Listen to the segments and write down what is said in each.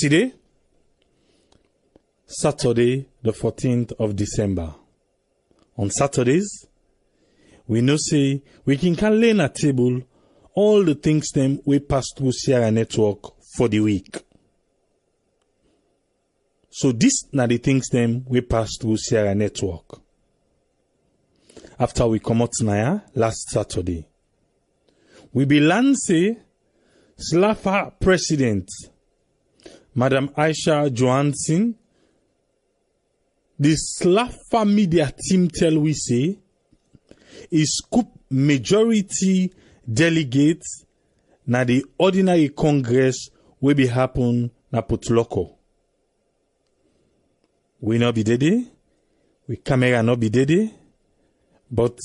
Today, Saturday, the 14th of December. On Saturdays, we know say we can lay on a table all the things them we pass through Sierra Network for the week. So this are the things them we pass through Sierra Network. After we come out now last Saturday, we be lance Slafa President, Madam Aisha Johansson. The Slafa media team tell we say is scoop majority delegates na the ordinary congress will be happen na Putloko. We not be there, we camera not be there, but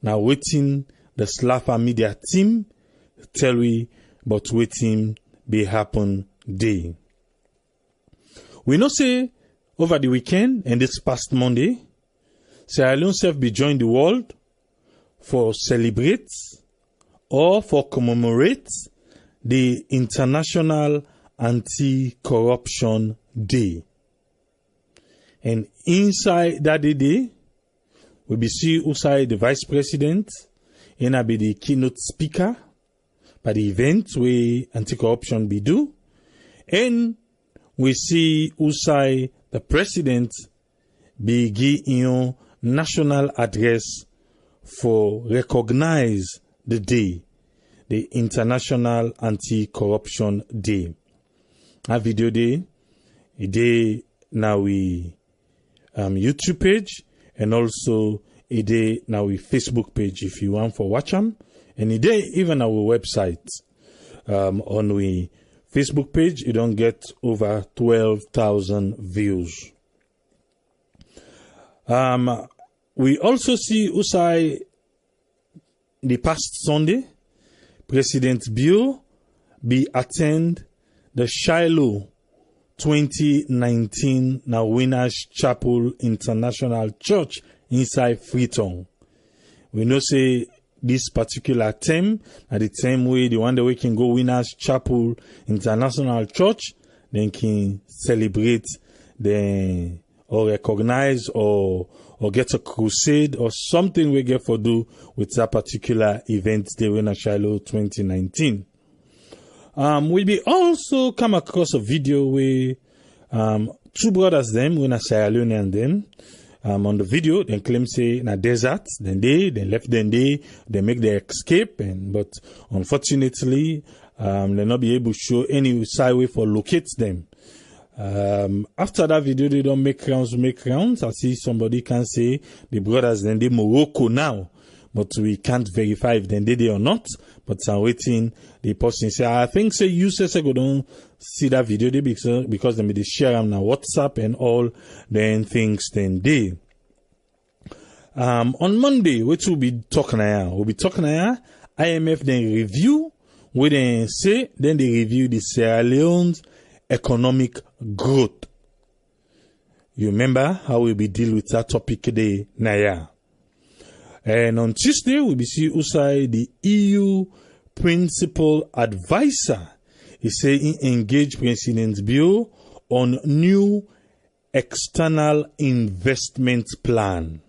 now waiting the Slafa media team tell we but waiting be happen day. We know say over the weekend and this past Monday, Sierra Leone self be joined the world for celebrate or for commemorate the International Anti-Corruption Day. And inside that day, we be see outside the Vice President and be the keynote speaker by the event where anti-corruption be do. And we see outside the President be give national address for recognize the day, the International Anti-Corruption Day. A video day, a day now we YouTube page and also a day now we Facebook page if you want for watch them, and a day even our website on we Facebook page you don't get over 12,000 views. We also see Usai the past Sunday, President Bio be attend the Shiloh 2019 now Winners Chapel International Church inside Freetown. We know say this particular term at the same way the one that we can go Winners Chapel International Church, then can celebrate the or recognize or get a crusade or something we get for do with that particular event they win at Shiloh 2019. We'll be also come across a video where two brothers them when a Sierra Leone and them on the video they claim say in a desert, then they left, then they make their escape, and but unfortunately they not be able to show any side way for locate them. After that video they don't make rounds. I see somebody can say the brothers then they Morocco now, but we can't verify if then they or not. But I'm waiting the person say I think say users go don't see that video because they may share them on WhatsApp and all then things then they. On Monday, which we'll be talking here, IMF then review, we then say, then they review the Sierra Leone's economic growth. You remember how we'll be deal with that topic today, Naya. And on Tuesday, we'll be see Usai, the EU principal advisor. He say he engaged President Bio on new external investment plan.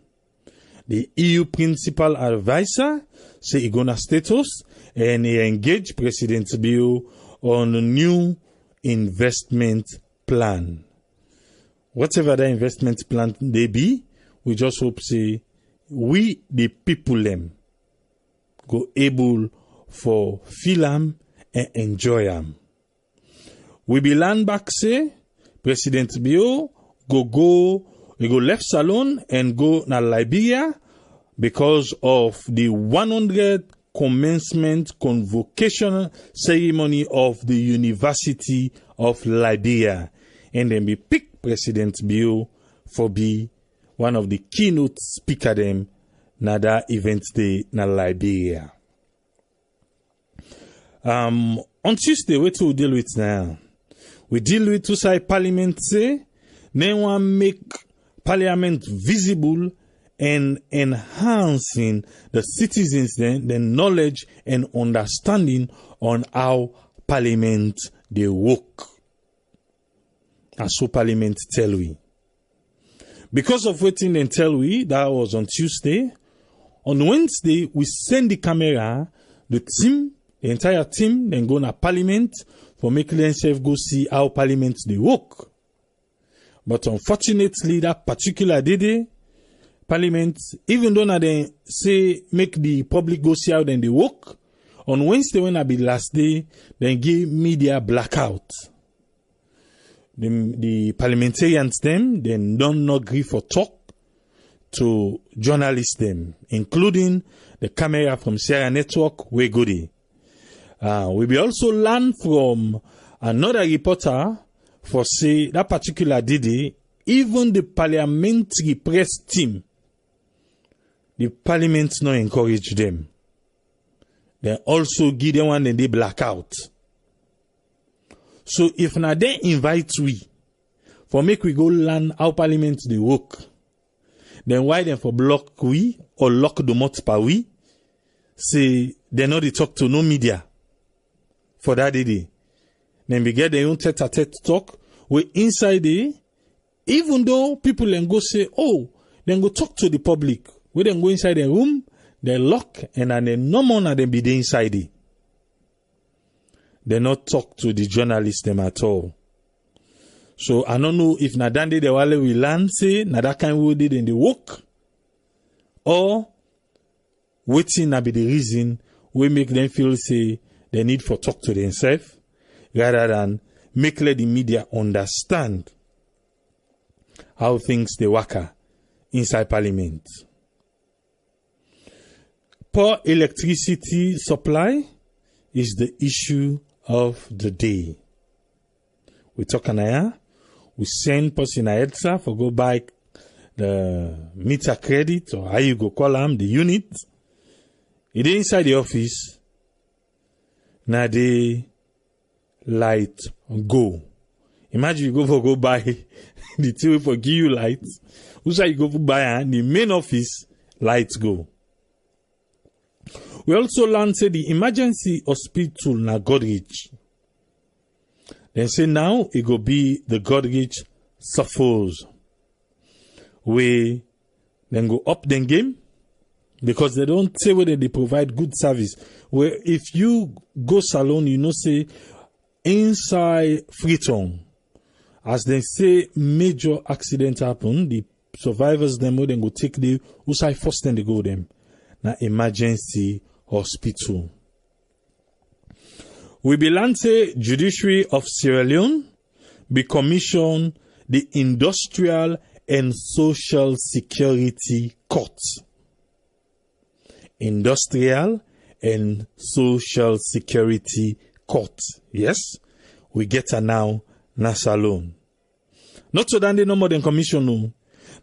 The EU principal advisor say he gonna status and he engaged President Bio on a new investment plan. Whatever the investment plan they be, we just hope say we the people them go able for feel them and enjoy them. We be land back say President Bio we go left Salon and go na Liberia because of the 100 commencement convocation ceremony of the University of Liberia, and then be pick President Bio for be one of the keynote speaker them na that event day na Liberia. On Tuesday, what we deal with now? We deal with two side parliament say they want make parliament visible and enhancing the citizens then the knowledge and understanding on how parliament they work. And so Parliament tell we. Because of waiting they tell we, that was on Tuesday. On Wednesday, we send the camera, the team, the entire team, then go to Parliament for making themselves go see how Parliament they work. But unfortunately, that particular day, Parliament, even though they say make the public go see how then they work, on Wednesday when I be last day, then give media blackout. The parliamentarians them, then don't agree for talk to journalists them, including the camera from Sierra Network, we go there. We will also learn from another reporter for say that particular day, even the parliamentary press team, the parliament not encourage them. They also give them one and they blackout. So if now they invite we for make we go learn how parliament they work, then why them for block we or lock the mouth pa we? Say they not they talk to no media for that day. Then we get their own tete-a-tete talk. We inside there, even though people then go say, oh, then go talk to the public. We then go inside the room, they lock, and then no more than them be there inside there. They not talk to the journalists them at all. So I don't know if Nadande the Wale will learn say, na that kind of did in the work, or waiting na be the reason we make them feel say they need for talk to themselves, rather than make let the media understand how things they work inside Parliament. Poor electricity supply is the issue of the day. We talk here. We send person a EDSA for go buy the meter credit, or how you go call them, the unit. It is inside the office. Now the light go. Imagine you go buy the TV for give you light. Who say you go for buy the main office, lights go. We also learn say the emergency hospital na Godrich. Then say now it go be the Godrich Suffers. We then go up the game because they don't say whether they provide good service. Where if you go salon, you know say inside Freetown, as they say major accident happen, the survivors them then go take the outside first then they go them. Now emergency hospital. We belong to Judiciary of Sierra Leone, be commissioned the Industrial and Social Security Court. Industrial and Social Security Court. Yes, we get her now, NASA loan. Not so that they no more than commission, no.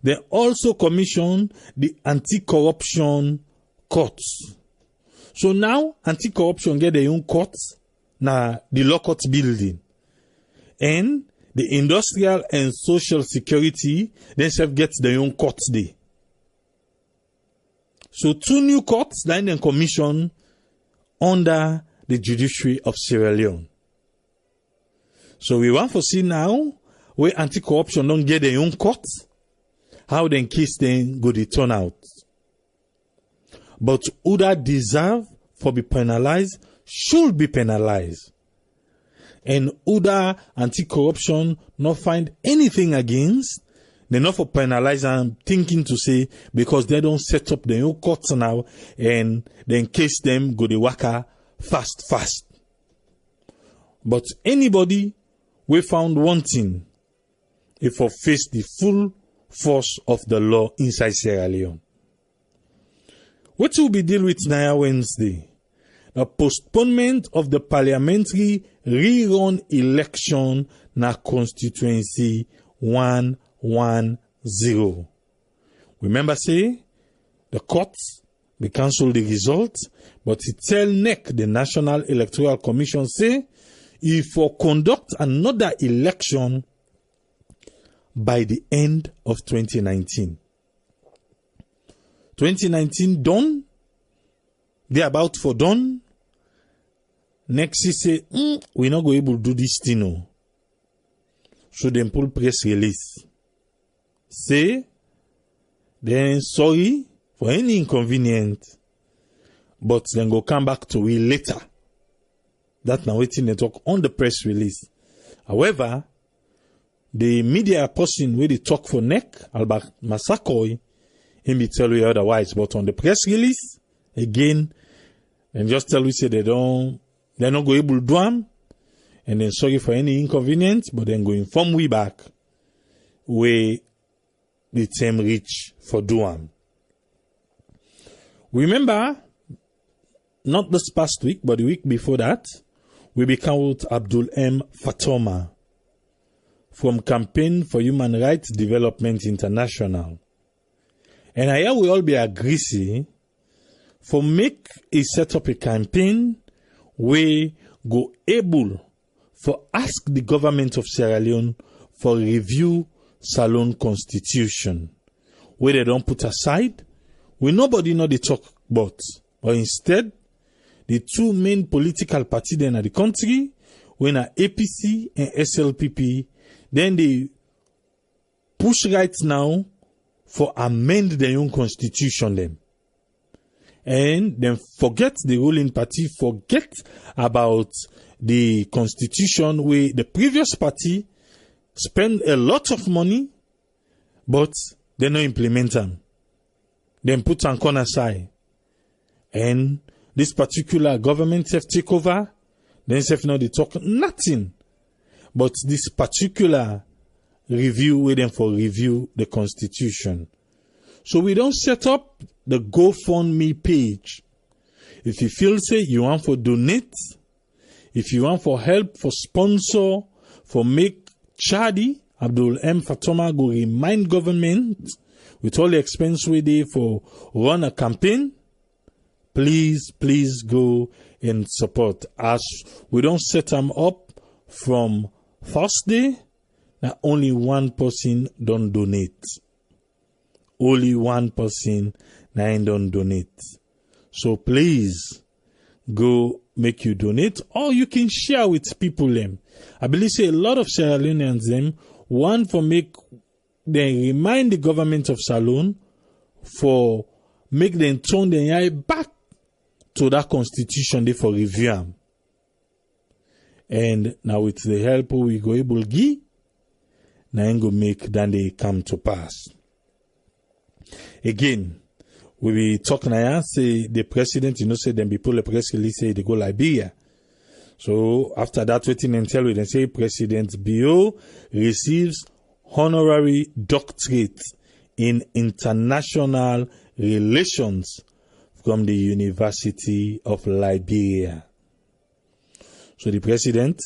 They also commission the Anti-Corruption Courts. So now, anti-corruption get their own courts, na the law court building. And the industrial and social security, themselves get their own courts there. So 2 new courts, then commission under the Judiciary of Sierra Leone. So we want to see now, where anti-corruption don't get their own courts, how then case then go to turn out. But who that deserve for be penalized should be penalized. And who that anti-corruption not find anything against, they not for penalize and thinking to say because they don't set up their own courts now and then case them go the waka fast. But anybody we found wanting if for face the full force of the law inside Sierra Leone. What will be deal with now Wednesday? The postponement of the parliamentary rerun election na constituency 110. Remember say, the courts, they cancel the result, but it tell NEC, the National Electoral Commission say, if for conduct another election by the end of 2019. 2019 done, they about for done. Next he say, we're not going to able to do this thing. No. So them pull press release. Say, then sorry for any inconvenience, but then go come back to it later. That now waiting they talk on the press release. However, the media person where they talk for neck, Albert Massakoy, he may tell you otherwise. But on the press release, again, and just tell you say they're not going able to do them, and then sorry for any inconvenience, but then go inform we back where the term reach for do them. Remember, not this past week, but the week before that, we became with Abdul M. Fatoma from Campaign for Human Rights Development International. And here we all be agree for make a set up a campaign where go able for ask the government of Sierra Leone for review Salone constitution, where they don't put aside, where nobody know they talk about, but instead, the two main political parties in the country, when are APC and SLPP, then they push right now for amend their own constitution them. And then forget the ruling party, forget about the constitution where the previous party spend a lot of money, but they don't implement them. Then put on corner side. And this particular government have take over, then have now they talk nothing. But this particular review, waiting for review the constitution. So we don't set up the GoFundMe page. If you feel say you want for donate, if you want for help, for sponsor, for make charity, Abdul M. Fatoma go remind government with all the expense we did for run a campaign. Please go and support us. We don't set them up from Thursday. Now only one person don't donate. Only one person now don't donate. So please go make you donate, or you can share with people them. I believe say a lot of Sierra Leoneans them want for make they remind the government of Salone for make them turn their eye back to that constitution they for review. And now with the help we go able give, now go make then they come to pass. Again, we be talking here, say the president, say them people the press release say they go Liberia. So after that waiting and tell we then say President Bio receives honorary doctorate in international relations from the University of Liberia. So the president,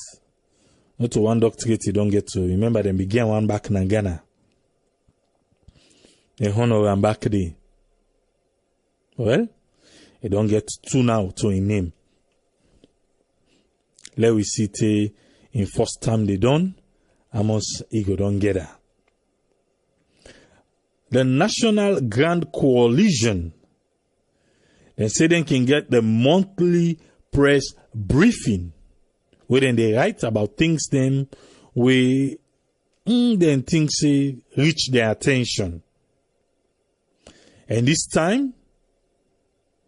not to one doctorate he don't get to. Remember them began one back in Ghana. The honor and back there. Well, he don't get two now to in name. Let we see in first time they done, Amos Ego don't get her. The National Grand Coalition, they say they can get the monthly press briefing, where then they write about things then where then things say reach their attention. And this time,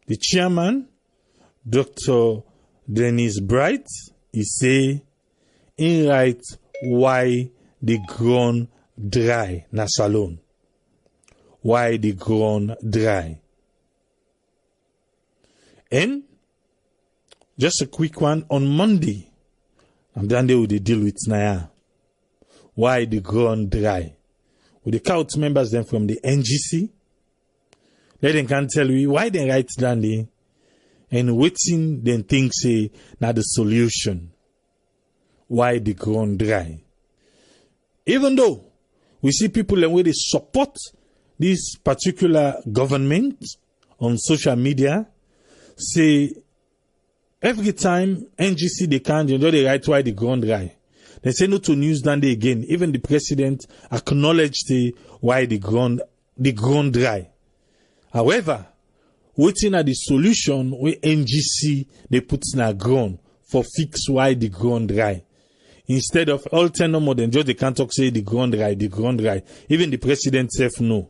the chairman, Dr. Dennis Bright, he say, in right why the ground dry na Salone. Why the ground dry. And just a quick one on Monday, and then they will deal with Naya. Why the ground dry. With the count members then from the NGC, let them can tell you why they write down there and waiting then think say now the solution. Why the ground dry. Even though we see people and where they support this particular government on social media, say every time NGC they can, they write why the ground dry. They say no to news than they again. Even the president acknowledged why the ground dry. However, waiting at the solution where NGC they put in a ground for fix why the ground dry. Instead of all 10 no more than just they can't talk say the ground right. Even the president self know.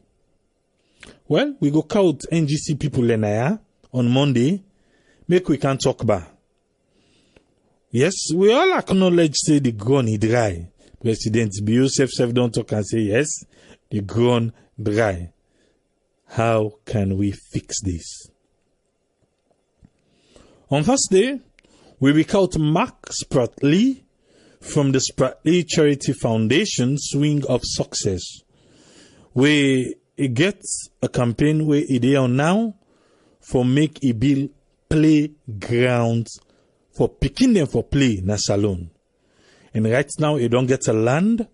Well, we go count NGC people in here on Monday. Make we can talk about. Yes, we all acknowledge say the ground is dry. President Bio self don't talk and say yes, the ground dry. How can we fix this? On Thursday, we recount Mark Spratley from the Spratley Charity Foundation Swing of Success, where it gets a campaign where it is on now for make a bill playgrounds for picking them for play na salon. And right now it don't get a land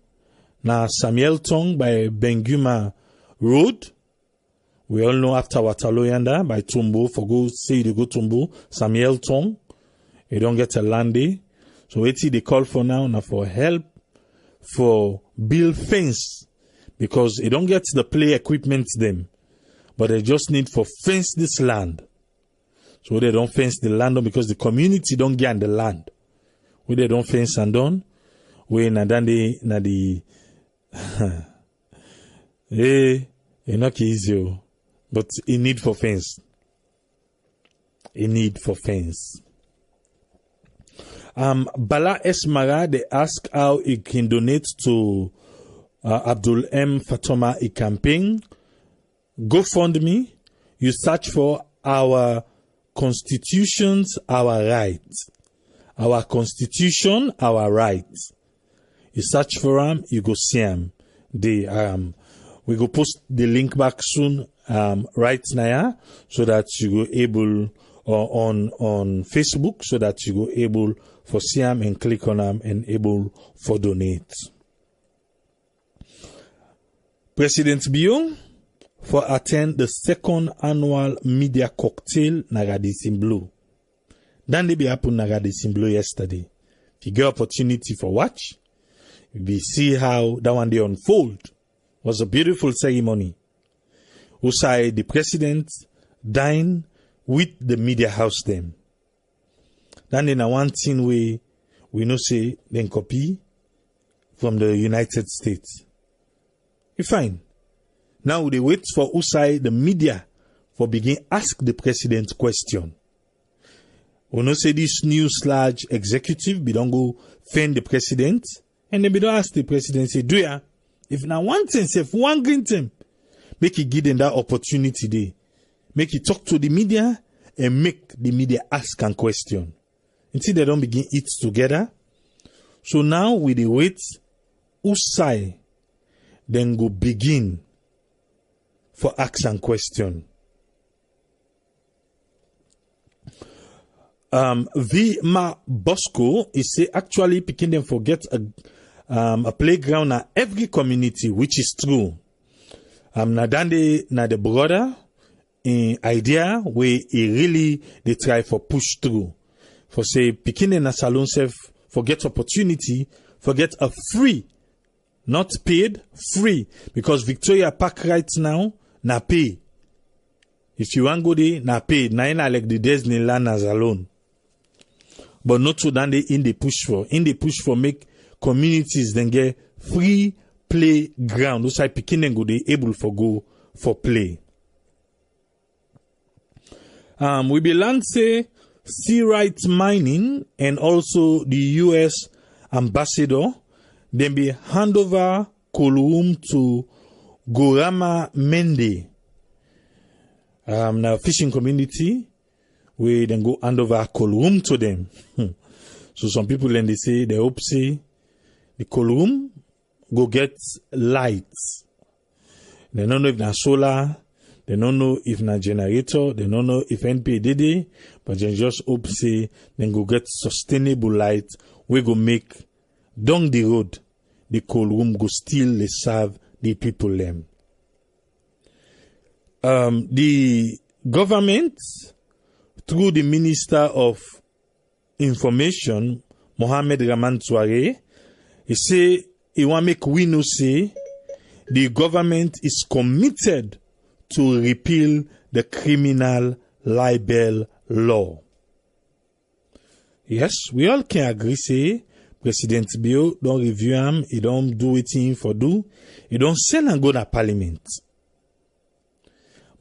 na Samuel Tong by Benguma Road. We all know after Waterloo yanda by Tumbo for go say they go Tumbo Samuel Tong. It don't get a land there. So what they call for now for help for build fence because it don't get the play equipment them, but they just need for fence this land. So they don't fence the land because the community don't get the land. Where they don't fence and done, we na the it's not easy, but it need for fence. It need for fence. Bala Esmara, they ask how he can donate to Abdul M. Fatoma a campaign. GoFundMe. You search for our constitutions, our rights. Our constitution, our rights. You search for them, you go see them. We go post the link back soon, right now, so that you go able on Facebook, so that you go able for see them and click on them and able for donate. President Bion for attend the second annual media cocktail Nagadisim Blue. Then they be happen Nagadisim Blue yesterday. If you get opportunity for watch, we see how that one day unfold. It was a beautiful ceremony. Usai the president dined with the media house them. Then in a one thing we know say then copy from the United States. It's fine. Now they wait for Usai the media for begin ask the president question. We know say this new large executive be don't go fend the president and then be don't ask the president say do ya if now one thing say if one green thing make it give them that opportunity there. Make it talk to the media and make the media ask and question. Until they don't begin eat together. So now we dey wait Usai then go begin for ask and question. Vima Bosco is say actually picking them forget a playground at every community, which is true. Nadande na the brother in idea where he really they try for push through. For say picking in a salon self forget opportunity, forget a free, not paid, free. Because Victoria Park right now na pay. If you want go there, na pay. Na like the Disneyland as alone. But not to than they in the push for. In the push for make communities then get free playground. Those are picking and go they able for go for play. We belong say Sea Right Mining and also the US ambassador then be hand over Koloum to Gorama Mende. Now fishing community, we then go hand over Koloum to them. So some people then they say they hope say the Koloum go get lights. They don't know if na solar, they don't know if na generator, they don't know if NP did it, but they just hope say then go get sustainable light. We go make down the road the Koloum go still serve the people them. The government, through the Minister of Information, Mohamed Raman Touare, he say he want make we know say the government is committed to repeal the criminal libel law. Yes, we all can agree say President Bio don't review him, he don't do what he for do, he don't send and go to parliament.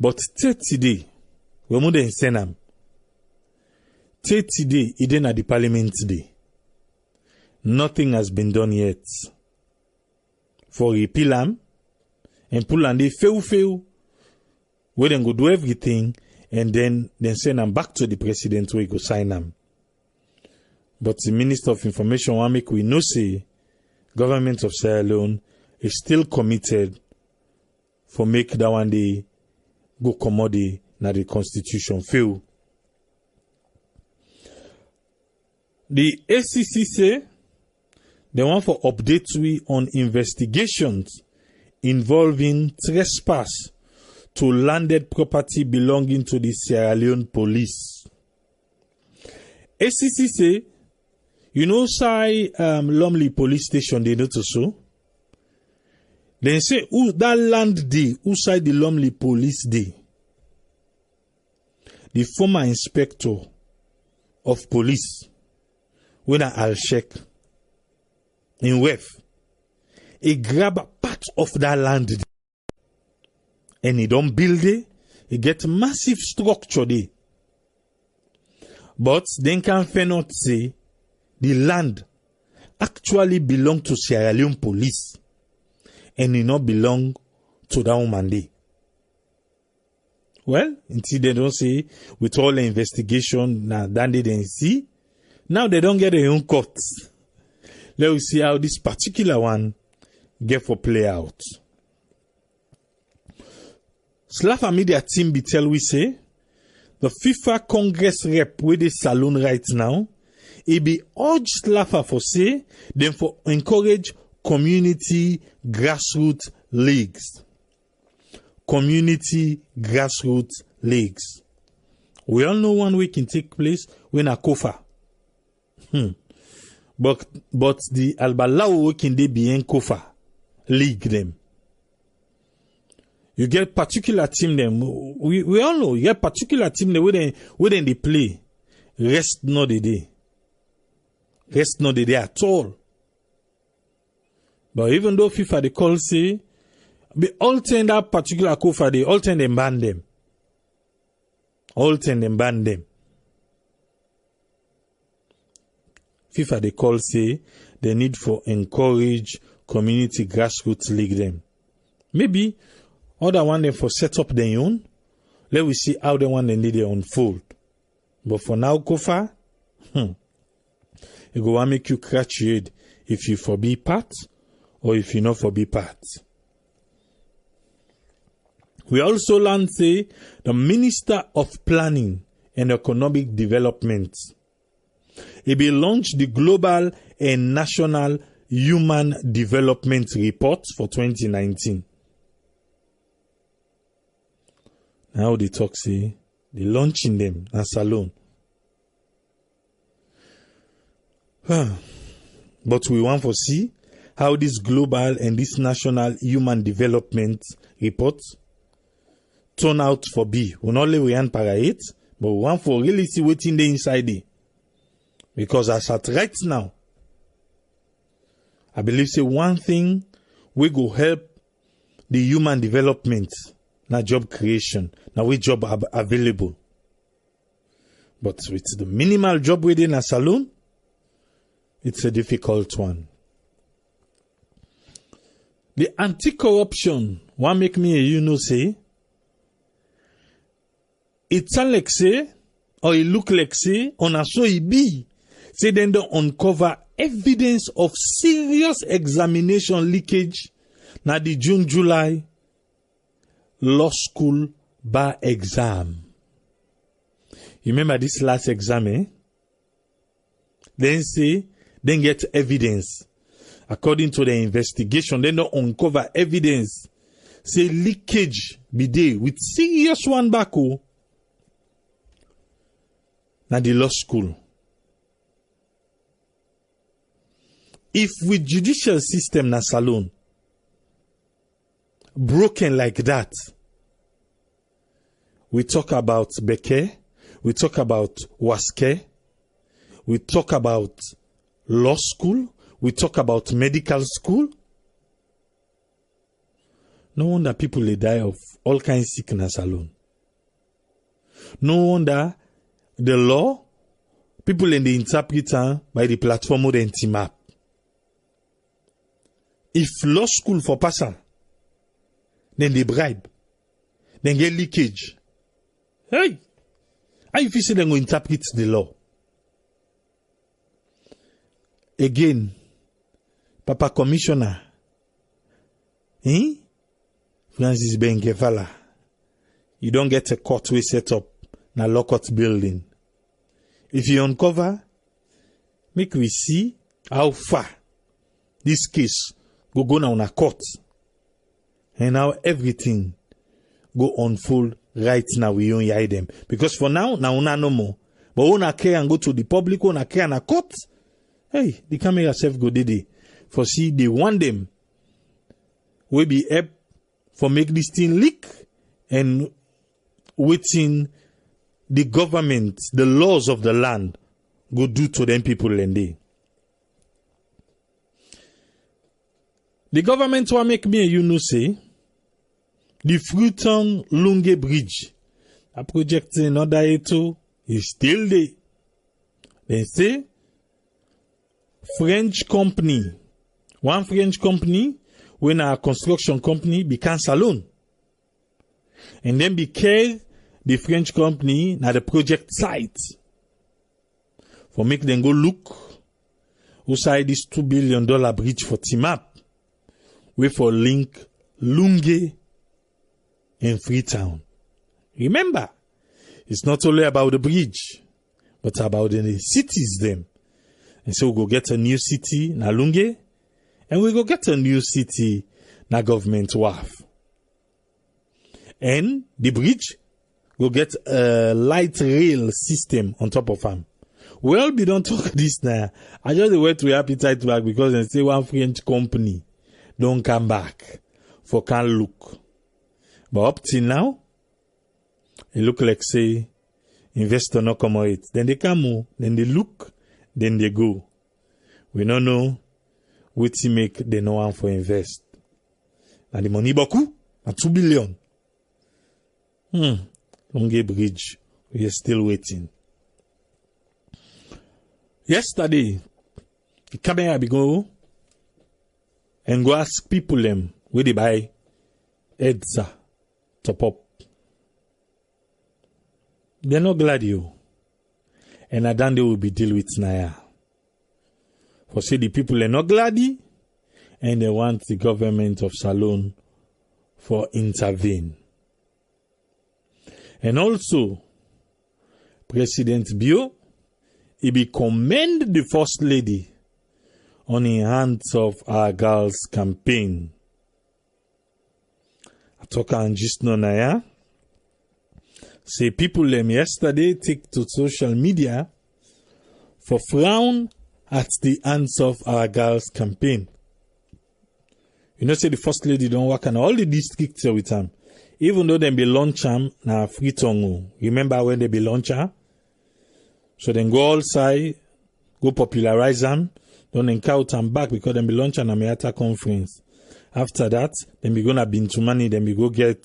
But 30 days, we must send him. 30 days, he didn't at the parliament day. Nothing has been done yet. For repeal him, and pull and they fail. We then go do everything, and then send him back to the president where he go sign him. But the Minister of Information want make we know say government of Sierra Leone is still committed for make that one day go commodity na the constitution fail. The ACC say they want for update we on investigations involving trespass to landed property belonging to the Sierra Leone police. ACC say, you know, say Lumley police station they know to so. They say who that land day, who side the Lumley police day. The former inspector of police, when I'll check in Wef, he grab a part of that land day, and he don't build it, he get massive structure there. But then can not say the land actually belong to Sierra Leone police and it not belong to that woman there. Well, until they don't say with all the investigation now then they didn't see. Now they don't get their own court. Let's see how this particular one get for play out. Slafa media team be tell we say the FIFA Congress rep with the saloon right now, it be urge Slafa for say them for encourage community grassroots leagues. Community grassroots leagues. We all know one week can take place when a kofa. But the Albalao can they be in kofa league them. You get particular team them. We all know you get particular team them where they play. Rest not the day. Rest not the day at all. But even though FIFA they call say be altering that particular kofa, they alter them ban them. Alter them ban them. FIFA they call say they need for encourage community grassroots league them. Maybe other one them for set up their own. Let we see how they want them need to unfold. But for now, kofa, it go make you scratch your head if you for be part or if you not for be part. We also learn say the Minister of Planning and Economic Development. He will launch the Global and National Human Development Report for 2019. Now they talk say they launching them as alone. But we want to see how this global and this national human development report turn out for be. We not only we want para it, but we want for really see what's in the inside there. Because as at right now, I believe say one thing we go help the human development, not job creation, now we job available. But with the minimal job within a saloon, it's a difficult one. The anti-corruption, what make me say, it sound like say, or it look like say, on a so it be, say then they uncover evidence of serious examination leakage na the June-July law school bar exam. You remember this last exam, eh? Then get evidence. According to the investigation, then they uncover evidence. Say leakage be there with serious one back na the law school. If with judicial system na salon broken like that, we talk about Beke, we talk about Waske, we talk about law school, we talk about medical school. No wonder people they die of all kinds of sickness alone. No wonder the law, people in the interpreter by the platform of the anti-map. If law school for person, then they bribe, then get leakage. Hey, how you feel say they go interpret the law? Again, Papa Commissioner, Francis Benkevala, you don't get a court we set up na law court building. If you uncover, make we see how far this case go now on a court, and how everything go unfold right now. We don't hide them because for now una no more, but una care and go to the public, una care and a court. Hey, the camera self go did for see they want them will be help for make this thing leak and waiting the government, the laws of the land go do to them people and they. The government will make me you know say the Fruitong Lunge Bridge, a project in order to is still there. They say French company, one French company, when a construction company be cancel alone. And then because the French company na the project site for make them go look outside this $2 billion bridge for Timap, we for link Lunge and Freetown. Remember, it's not only about the bridge, but about the cities them. And so we go get a new city na Lunge, and we go get a new city na Government Wharf. And the bridge go get a light rail system on top of them. Well, we don't talk this now. I just wait to appetite back because they say one French company don't come back for can look. But up till now, it look like say investor no come out. Then they come, then they look, then they go. We don't know what to make they no one for invest. And the money beaucoup, at 2 billion. Lunge Bridge, we are still waiting. Yesterday, the camera be go and go ask people them where they buy EDSA top up. They're not glad you. And I don't they will be deal with Naya. For say the people are not glad and they want the government of Salone for intervene. And also, President Bio, he be commend the First Lady on the hands of our girls campaign. I talk and just know Naya. Say people them yesterday take to social media for frown at the hands of our girls campaign. You know, say the First Lady don't work on all the districts with them. Even though they be launch them na Freetown. Remember when they be launch her? So then go all side, go popularize them, don't encounter them back because they be launch an Amiata conference. After that, then be gonna be into money, then we go get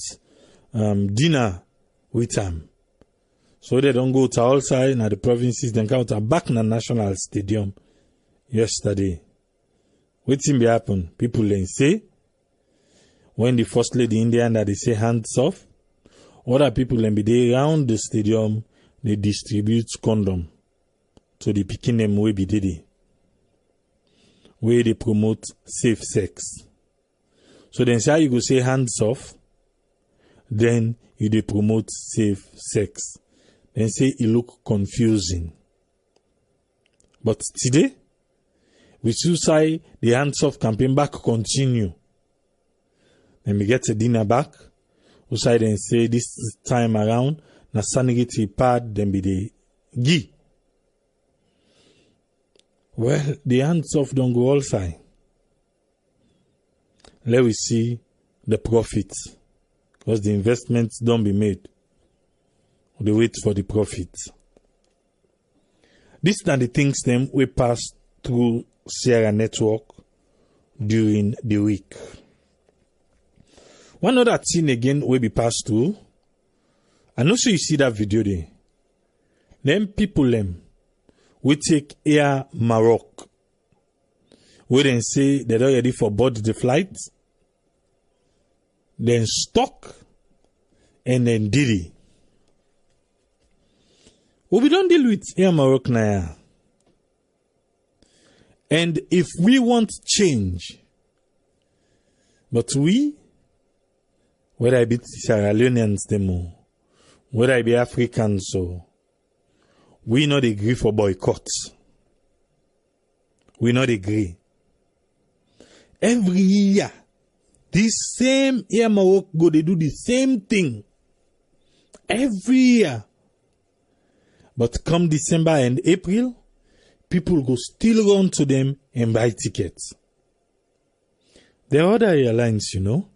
dinner with them. So they don't go to all side na the provinces, then counter back na national stadium yesterday. Waiting be happen. People then say when the First Lady Indian that they say hands off, other people then be there around the stadium, they distribute condom to the picking them way be did where they promote safe sex. So then say how you go say hands off, then you they promote safe sex. Then say it look confusing. But today, we still say the hands off campaign back continue. Then we get a dinner back. We say then say this time around, na sanity pad then be the gi. Well, the hands off don't go all side. Let we see the profits. Because the investments don't be made. They wait for the profits. These are the things them we pass through Sierra network during the week. One other thing again will be passed through. I know so you see that video there. Them people we take Air Maroc. We then say they're ready for board the flight. Then stock and then Diddy. We don't deal with Air Maroc now. And if we want change, but we, whether I be Sierra Leoneans demo, whether I be Africans, so we not agree for boycotts. We not agree. Every year, this same Air Maroc go, they do the same thing. Every year. But come December and April, people go still run to them and buy tickets. There are other airlines, you know.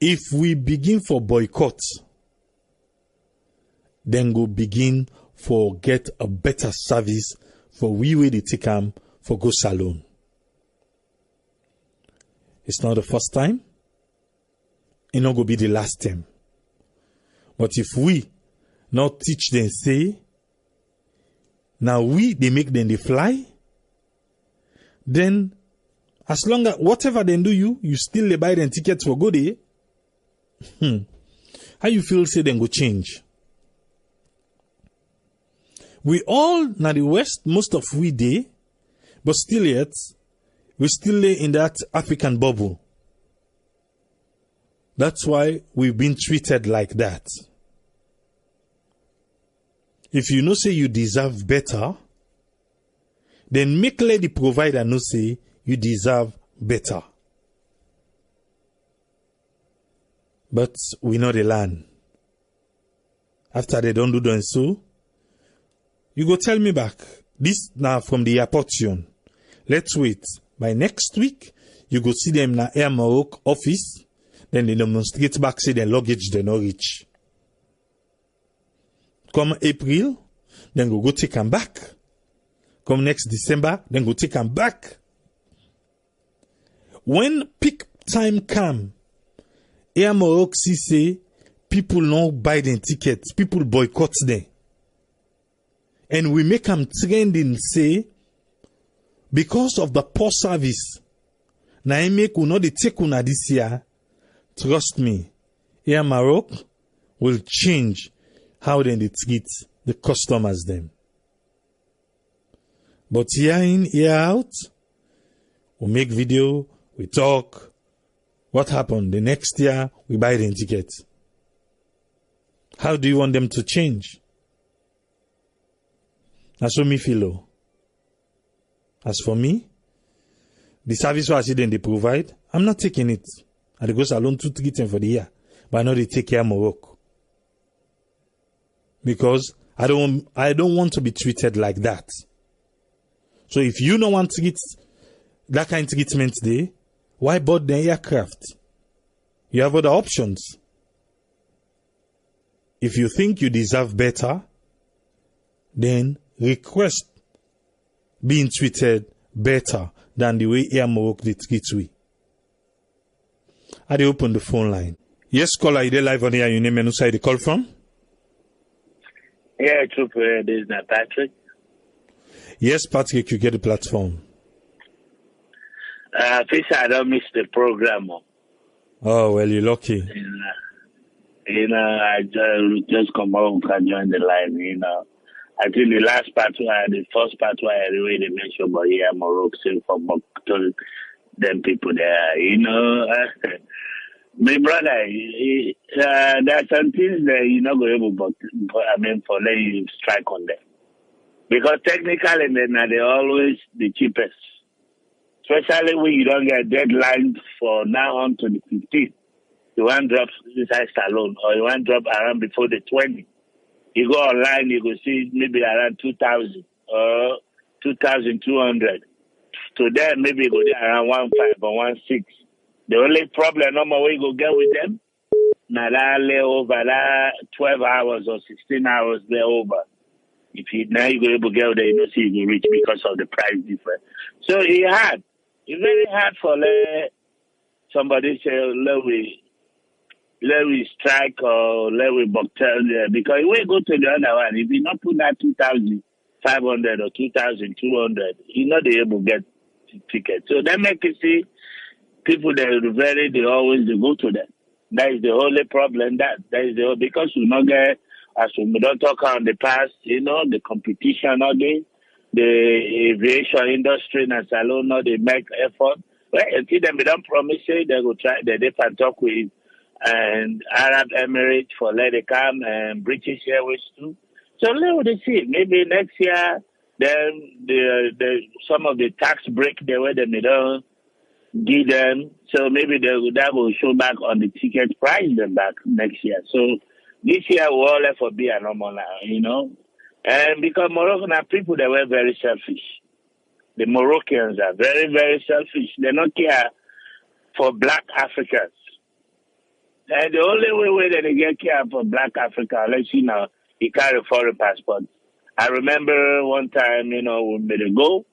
If we begin for boycotts, then go begin for get a better service for we way they take them for go salon. It's not the first time. It not go be the last time. But if we not teach them say, now they make them they fly, then as long as whatever they do you still they buy them tickets for go there. How you feel say then go change? We all now the West, most of we day, but still yet, we still lay in that African bubble. That's why we've been treated like that. If you know say you deserve better, then make let the provider know say you deserve better. But we know the land. After they don't do them so, you go tell me back. This now from the airport. Let's wait. By next week, you go see them na Air Maroc office. Then they demonstrate back say their luggage they not reach. Come April, then go take them back. Come next December, then go take them back. When peak time come, Air Maroc say people don't buy them tickets, people boycott them. And we make them trending say, because of the poor service, na I make uno de take una this year. Trust me, Air Maroc will change how they treat the customers them. But year in, year out, we make video, we talk. What happened? The next year, we buy the tickets. How do you want them to change? That's what me feel. As for me, the service I see them they provide, I'm not taking it. I go salon to treat them for the year, but I know they take care of Morocco. Because I don't want to be treated like that. So if you don't want to get that kind of treatment there, why board the aircraft? You have other options. If you think you deserve better, then request being treated better than the way Air Maroc did treat we. I open the phone line. Yes, caller, you live on here. You name and who side you call from? Yeah, true. This is Patrick. Yes, Patrick, you get the platform. First, I don't miss the program. Oh, well, you're lucky. I just come home and join the line, I think the last part the first part where I really mentioned about here, Morocco, for them people there, my brother, there are some things that you're not going to able, for letting you strike on them. Because technically, they're always the cheapest. Especially when you don't get deadlines for now on to the 15th. You want drop inside salon or you want drop around before the 20th. You go online, you go see maybe around 2,000 or 2,200. To them, maybe you go there around 1,500 or 1,600. The only problem, normal way you go get with them, now that layover, that 12 hours or 16 hours layover. If you now you go able to get there, you know, see you reach because of the price difference. So it's very hard for somebody say let we strike or let we boxel there because we go to the other one. If you not put that 2,500 or 2,200, you're not able to get ticket. So that make you see people they always go to them. That is the only problem. That is because we not get as we don't talk on the past, you know, the competition all day, the aviation industry and salon now they make effort. Well, until them they don't promise it, they go try they can talk with and Arab Emirates for let it come and British Airways too. So let us see. Maybe next year then the some of the tax break they were they don't give them. So maybe that will show back on the ticket price them back next year. So this year will all for be a normal now, you know. And because Moroccan are people that were very selfish. The Moroccans are very, very selfish. They don't care for black Africans. And the only way that they get care for black Africa, let's see now, he carry foreign passport. I remember one time, you know, we made a go.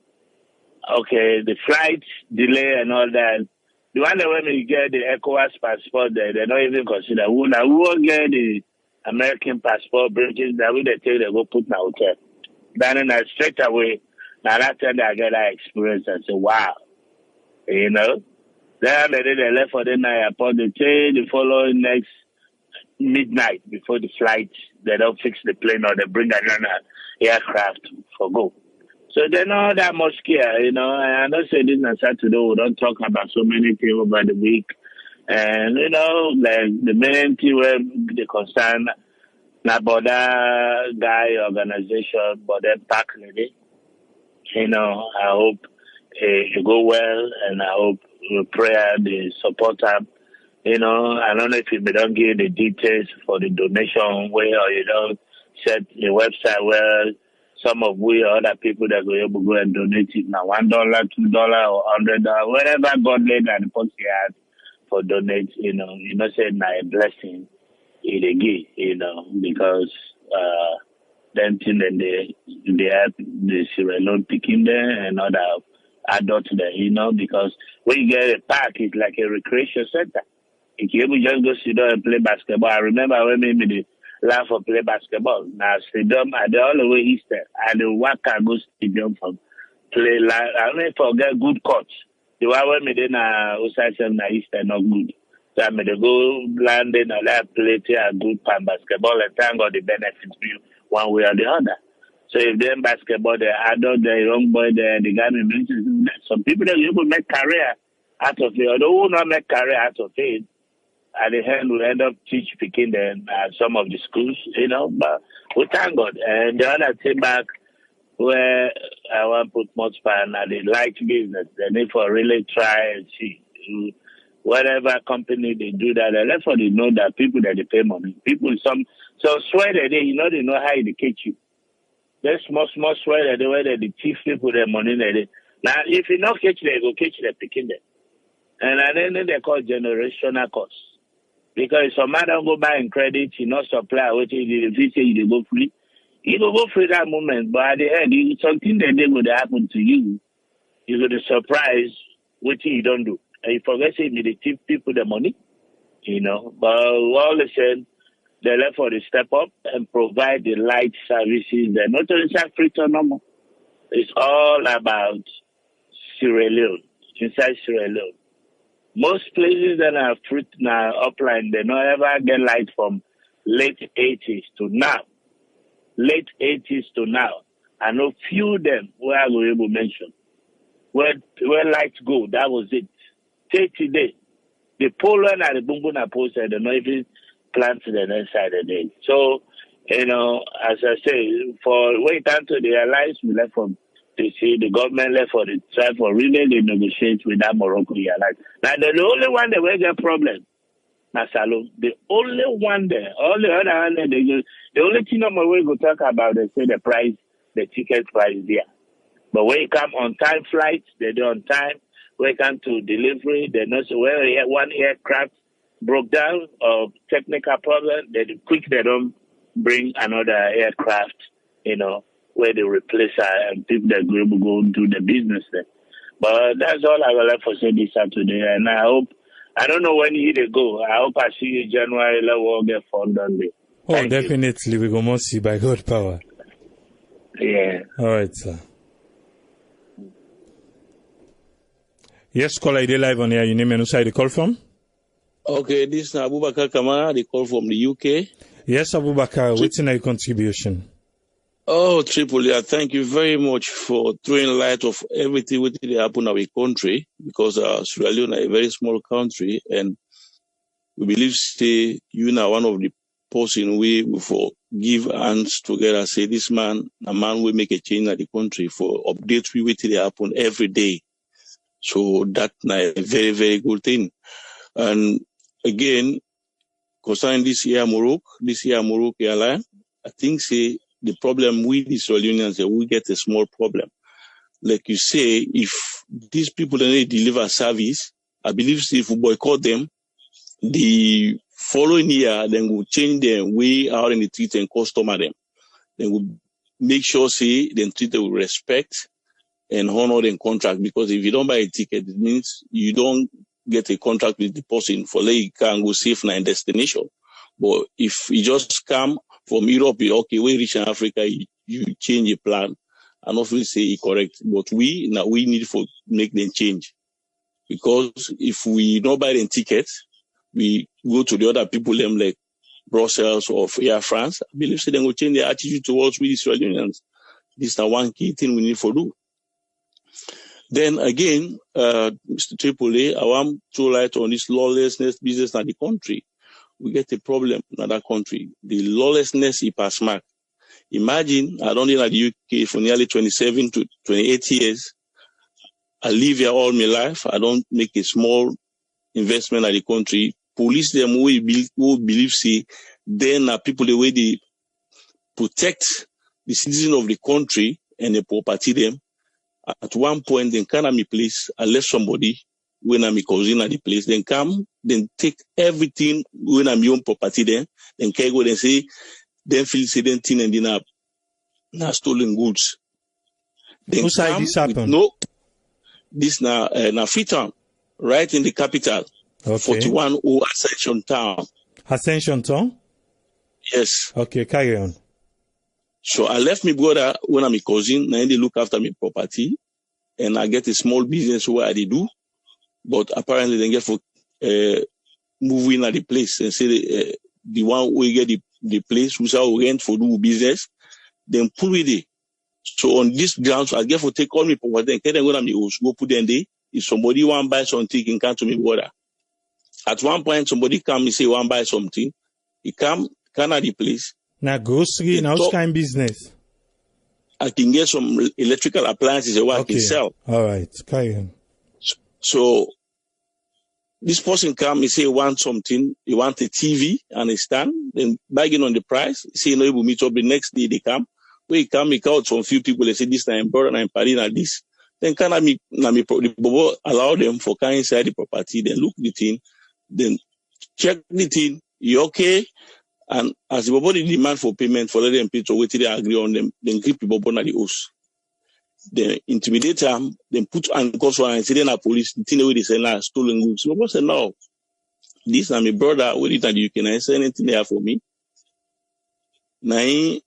Okay, the flight delay and all that. The one that when we get the ECOWAS passport, they don't even consider. Who will get the American passport, British, that we they take, they go put in a hotel. Then straight away, now that time I get that experience and say, wow, you know. Then they left for the night upon the train, the following next midnight before the flight, they don't fix the plane or they bring another aircraft for go. So they're not that much care, you know. And I don't say this on Saturday, we don't talk about so many things over the week. And, you know, like the main thing where the concern, not about that guy organization, but then pack lady. You know, I hope it go well, and I hope we pray the support him. You know, I don't know if you don't give the details for the donation way or you don't set the website where some of we or other people that go able to go and donate it now $1, $2 or $100, whatever God laid at the post he had for donate, you know, say now a blessing it give, you know, because then they have the Sierra Leone picking there and other adults there, you know, because when you get a park, it's like a recreation center. If you able just go sit down and play basketball. I remember when maybe the laugh for play basketball. Now stadium at the all the way eastern and the Waka go stadium from play like I don't forget good coach. The one when me then Osasem na eastern not good. So I made go landing and that play a good pan basketball and thank God the benefits you one way or the other. So if them basketball the adult the young boy there the guy mentions some people that able make career out of it, although will not make career out of it. At the end, we end up teach picking them at some of the schools, you know, but we thank God. And the other thing back where I want to put much span at the light business, they need for really try and see. Whatever company they do that, they let for they know that people that they pay money. People so swear that they know how they catch you. There's small swear that they where they thief people their money that they now if you not catch them, go catch them picking them. And then they call generational costs. Because some man don't go buy in credit, you know, supply, which is if you say you go free. You go free that moment, but at the end, something that they would happen to you, you're going to surprise what you don't do. And you forget to the tip people the money, you know. But all of a sudden, they left for the step up and provide the light services. They're not only free to normal. It's all about Sierra Leone, inside Sierra Leone. Most places that are fruit now upline, they don't ever get light from late 80s to now. Late 80s to now. I know few of them where I will able to mention. Where lights go, that was it. Take today. The Poland and the Bumbuna post, they don't even plant the next side of the day. So, you know, as I say, for wait until the alliance we left from they see the government left for the try for really they negotiate with that Morocco alliance. Now the only one that will get problem. Nasalo, the only one there, all the other one there, the only thing I'm going to talk about they say the price, the ticket price there. But when it come on time flights, they do on time. When it come to delivery, they know so where one aircraft broke down or technical problem, they quick they don't bring another aircraft, you know. where they replace her and people that go do the business there. But that's all I would like for say this Saturday, and I hope. I don't know when they go. I hope I see you January. We'll get fun done there. Oh, definitely. We go see by God power. Yeah. All right, sir. Yes, caller, I live on here. You name and who side you call from? Okay, this is Abubakar Kamara. They call from the UK. Yes, Abubakar. What's in your contribution? Oh, Tripoli, thank you very much for throwing light of everything that happened in our country, because Sierra Leone is a very small country, and we believe you are one of the person we for give hands together, say this man, a man will make a change in the country for updates we wait till they happen every day. So that's a very, very good thing. And again, concerning this year Morocco airline, I think the problem with the Sierra Leoneans, we get a small problem. Like you say, if these people don't deliver service, I believe if we boycott them, the following year, then we'll change their way out in the treat and customer them. Then we'll make sure, then treat them with respect and honor the contract. Because if you don't buy a ticket, it means you don't get a contract with the person for like you can go safe in destination. But if you just come from Europe, okay, we reach in Africa, you change your plan. And not say it correct. But we need to make them change. Because if we don't buy the tickets, we go to the other people, them like Brussels or Air France, I believe they will change their attitude towards we Israelis. This is the one key thing we need to do. Then again, Mr. Tripoli, I want to light on this lawlessness business in the country. We get a problem in that country. The lawlessness is pass mark. Imagine, I don't live in the UK for nearly 27 to 28 years. I live here all my life. I don't make a small investment in the country. Police them who believe then people the way they protect the citizen of the country and the property them. At one point, then come at me place, I left somebody when I'm a cousin at the place, then come, then take everything when I'm your own property then can go and say, then feel certain thing and then have stolen goods. Then who side this happen? No, this now Freetown, right in the capital. Okay. 41 Ascension Town. Ascension Town? Yes. Okay, carry on. So I left my brother when I'm a cousin, and they look after my property, and I get a small business where I do, but apparently they get for moving at the place and say the one we get the place we shall rent for do business, then pull with it. So on this grounds, I get for take all my property and get them go put them there. If somebody want buy something, he can come to me brother. At one point, somebody come and say, want buy something. He come at the place. Now, grocery, now what kind of business? I can get some electrical appliances I can sell. All right, carry on. So, this person come, he say, he want something. He want a TV and a stand. Then, bargain on the price. He say, no, he will meet up the next day. They come. When he come, he count some few people. They say, this time, brother, and I'm partying at this. Then, the Bobo allow them for come inside the property. Then, look the thing. Then check the thing, you okay? And as the body demand for payment for letting them pay to wait till they agree on them, then keep people on the house. Then intimidate them, then put handcuffs on and say then a police, the thing they say now stolen goods. So I said, no, this is my brother, with it and you can say anything there for me. I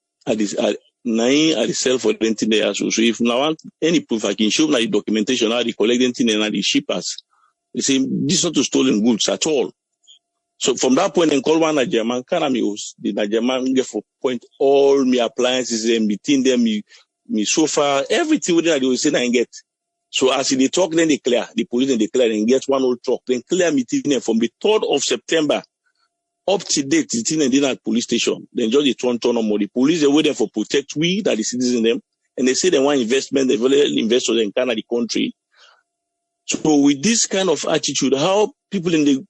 sell for anything there. So if now want any proof, I can show now the documentation, how they collect anything and the shippers. They say, this is not to stolen goods at all. So from that point, then call one Nigerian, the Nigerian get for point all my appliances and between them, me sofa, everything within they will say and get. So as they talk, then they clear, the police then they clear and get one old truck, then clear meeting from the 3rd of September up to date, it's in at police station. Then just the turn on more. The police, they wait there for protect we, that the citizens them, and they say they want investment, they value investors in Canada, the country. So with this kind of attitude, how people in the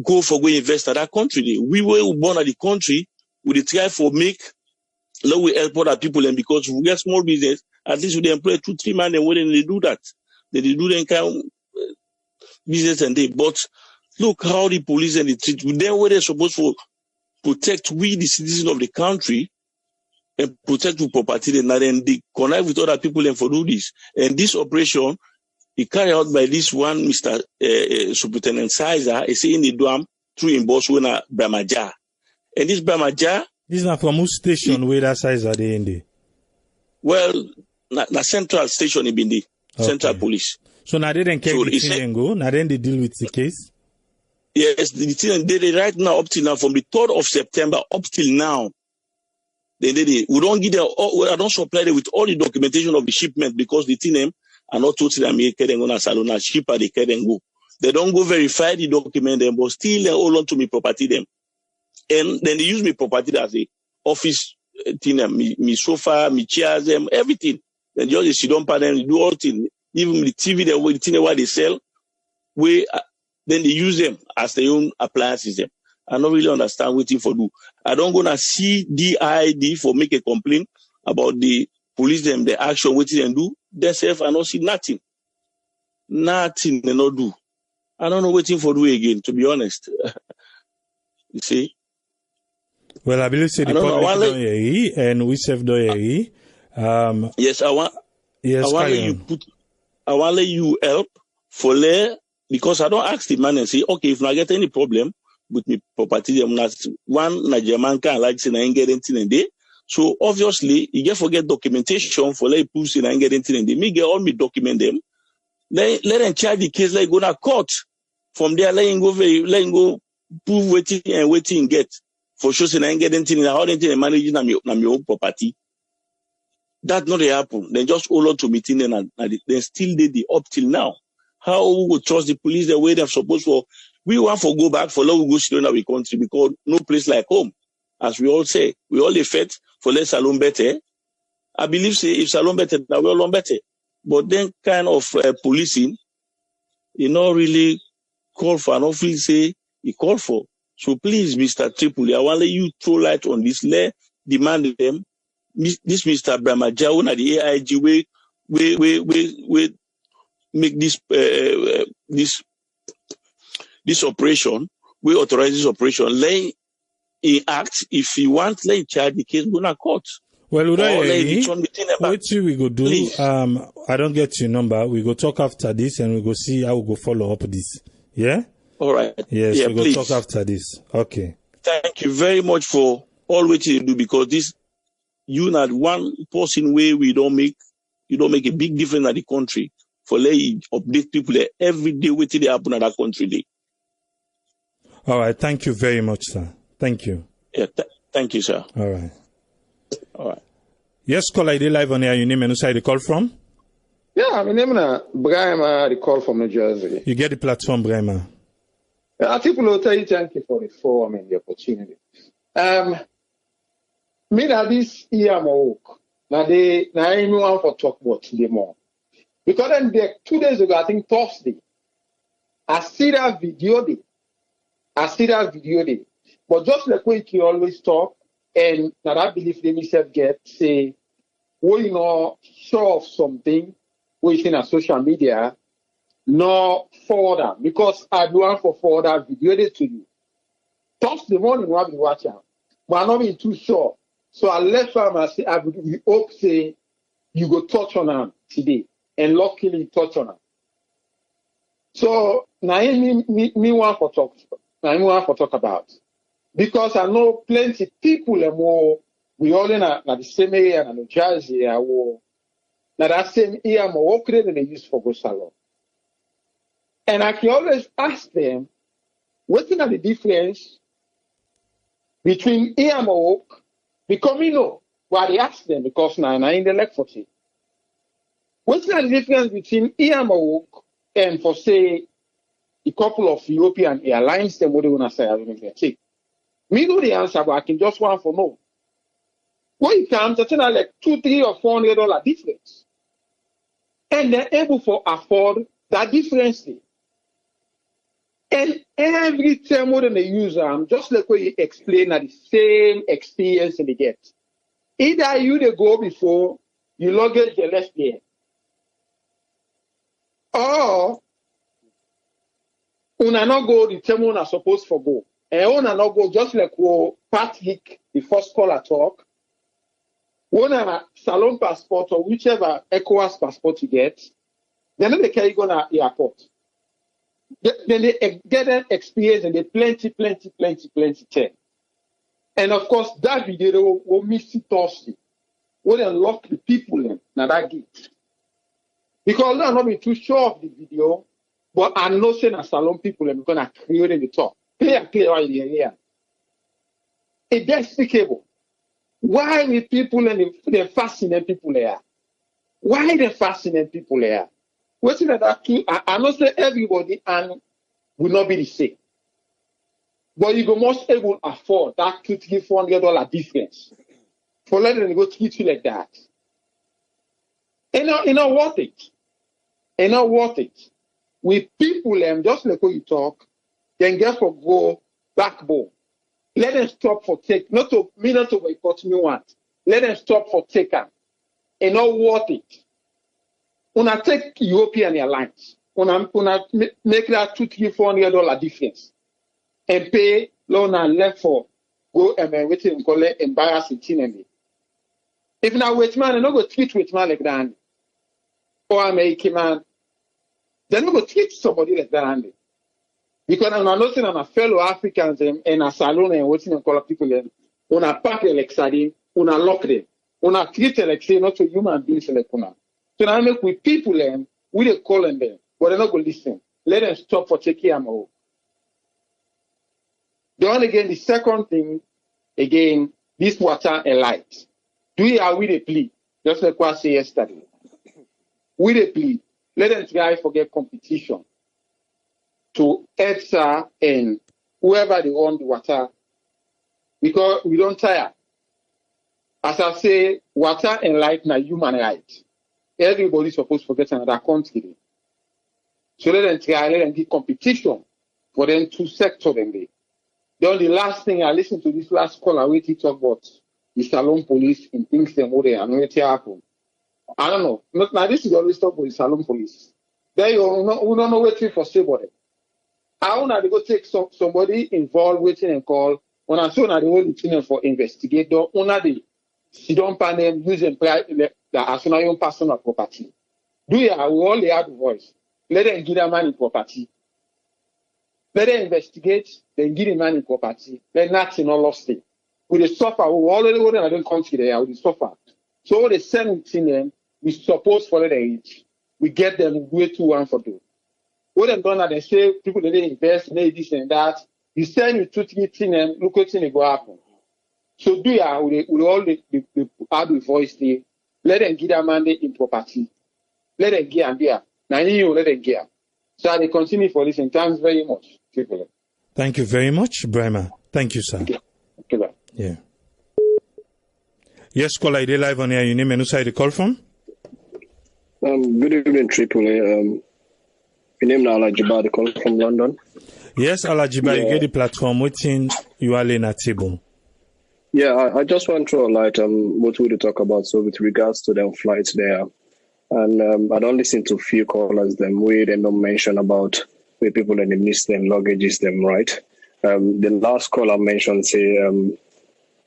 go for going invest at that country, we were born at the country, we try for make, let we help other people, and because we get small business, at least we employ 2-3 men, and when they do that, they do them kind of business and they, but look how the police and the treat, then where they're supposed to protect we, the citizens of the country, and protect the property, and then they connect with other people and for do this. And this operation is carried out by this one, Mr. Superintendent Sizer, is in the Duam through in Botswana, Bramaja. And this Bramaja. This is not from which station where that Sizer they in there? Well, the central station in Bindi, central police. So now they didn't carry the thing and go, now then they deal with the case? Yes, the thing they right now, up till now, from the 3rd of September up till now, we don't give them, I don't supply them with all the documentation of the shipment because the thing are not totally American on a salon, shipper they can go. They don't go verify the document them, but still they hold on to me property them. And then they use me property as a office thing, me sofa, me chairs, them, everything. Then just sit down, them, do all things. Even the TV, the thing what they sell, then they use them as their own appliances. Them. I don't really understand what for do. I don't gonna see DID for make a complaint about the police them, the action, what they do. Themselves, I don't see nothing. Nothing they not do. I don't know what for do again, to be honest. You see? Well, I believe say the public don't hear and we self don't hear. Yes, I want let you help for because I don't ask the man and say, okay, if I get any problem with me property, I'm not one Nigerian can like say I ain't get anything in there. So obviously, you get forget documentation for let prove say I ain't get anything in there. Me get all me document them. Let them charge the case like go to court. From there, let him go prove waiting and waiting get. For sure, say I ain't get anything in how anything managing my own property. That not happen. They just hold on to meeting and they still did the up till now. How we would trust the police the way they're supposed to? We want to go back for long we go still in our country because no place like home. As we all say, we all the fed for less salon better. I believe say if salon better, now we all on better. But then kind of policing, you not really call for an office say he call for. So please, Mr. Tripoli, I want to let you throw light on this. Let demand them. This Mr. Bramaja, one of the AIG we make this operation, we authorize this operation, let he act, if he wants, let him charge the case, go to court. Well, what we go do, please. I don't get your number, we go talk after this and we go see how we go follow up this. Yeah? All right. Yes, yeah, we go please. talk after this. Okay. Thank you very much for all what you do because this, you not one person way you don't make a big difference in the country for let you update people every day what they happen in that country day. All right, thank you very much, sir. Thank you. Yeah, thank you, sir. All right. All right. Yes, caller, they live on here. Your name and who the call from? Yeah, my name is Brahma, the call from New Jersey. You get the platform, Brahma. People will tell you thank you for the forum and the opportunity. Me na this year my work. Now I want for talk about today more. Because then 2 days ago, I think Thursday, I see that video day. But just like we can always talk, and that I believe they myself get say, we show off something we see on social media, no further because I do want for further video day to you. Thursday morning we'll be watching, but I'm not being too sure. So I left him and say, we hope say you go touch on him today, and luckily touch on him. So now me want for talk. Now me want for talk about because I know plenty people and more. We all in the same area in New Jersey. Now that same area more work than they use for go salon. And I can always ask them, what's the difference between ear work? Because we know why they ask them because now in the lecture. What's the difference between ear work and for say a couple of European airlines? Then what do you want to say? Me know the answer, but I can just want for know. When it comes to like $200, $300 or $400 difference, and they're able to afford that difference. And every time when they use them, just like what you explain, that the same experience they get. Either you they go before you luggage the left there, or una not go the time una supposed to go, and una not go just like what Patrick, the first caller talk. One a Salon passport or whichever ECOWAS passport you get, then they carry go to the airport. Then they get an experience and they plenty tell. And of course, that video will miss it also. Will unlock the people in that gate. Because I'm not be too sure of the video, but I know saying a Salon people are going to create the talk. Clear right here. It's despicable. Why the people and the fascinating people there? Why the fascinating people there? What's that too? I know say everybody and will not be the same. But you go most able to afford that $200-$400 difference for letting them go treat you like that. It's not worth it. It's not worth it. With people, just like what you talk, then get for go backbone. Let them stop for take. Not to boycott me want. Let them stop for taker. It's not worth it. When I take European Airlines, when I make that $200-$400 difference and pay loan and left for go and waiting and call it embarrassing thing. If now wait man, I'm not go treat with man like that. Or American man, then we go treat somebody like that. Because I'm not saying I'm a fellow Africans in a salon and waiting and call people them. When I pack like sardine, when I lock them, when I treat them like say not to human beings like una. So now I make with people them, we they call them, but they're not going to listen. Let them stop for taking them out. Then again, the second thing, again, this water and light. Do you have with a plea? Just like what I said yesterday. With a plea, let them try forget competition to EFSA and whoever they own the water, because we don't tire. As I say, water and light are human rights. Everybody's supposed to forget another country. So let them try, let them give competition for them two sectors. Then the last thing, I listened to this last call, I wait to talk about the Salon police in things and what they are going to happen. I don't know. Now this is always talk about the Salon police. There you we don't know what for say about it. I want to go take somebody involved waiting and call. When I saw that the whole thing for investigator, they don't panel using the national personal property. Do you have all the hard voice? Let them give them money property. Let them investigate, then give the money property. Let nothing not lost it. With the suffer, we already I don't consider there, with the suffer. So they send it in them, we suppose for the age. We get them way too one for two. What they've done, they say people they invest in this and that. You send you 2-3 things, look what thing go happen. So do ya with all the hard voice there, let them give their money in property. Let them give and there. Now you let them give. So they continue for this, and thanks very much, people. Thank you very much, Brahma. Thank you, sir. Okay, bye. Yeah. Yes, caller, I live on here. Your name and who side you call from? Good evening, Triple A. My name is Alajiba, I call from London. Yes, Alajiba, you get the platform. Waiting, you are laying at table. Yeah, I just want to highlight what we talk about. So with regards to them flights there, and I don't listen to few callers them where they don't mention about where people and they miss them luggages them, right? The last caller mentioned say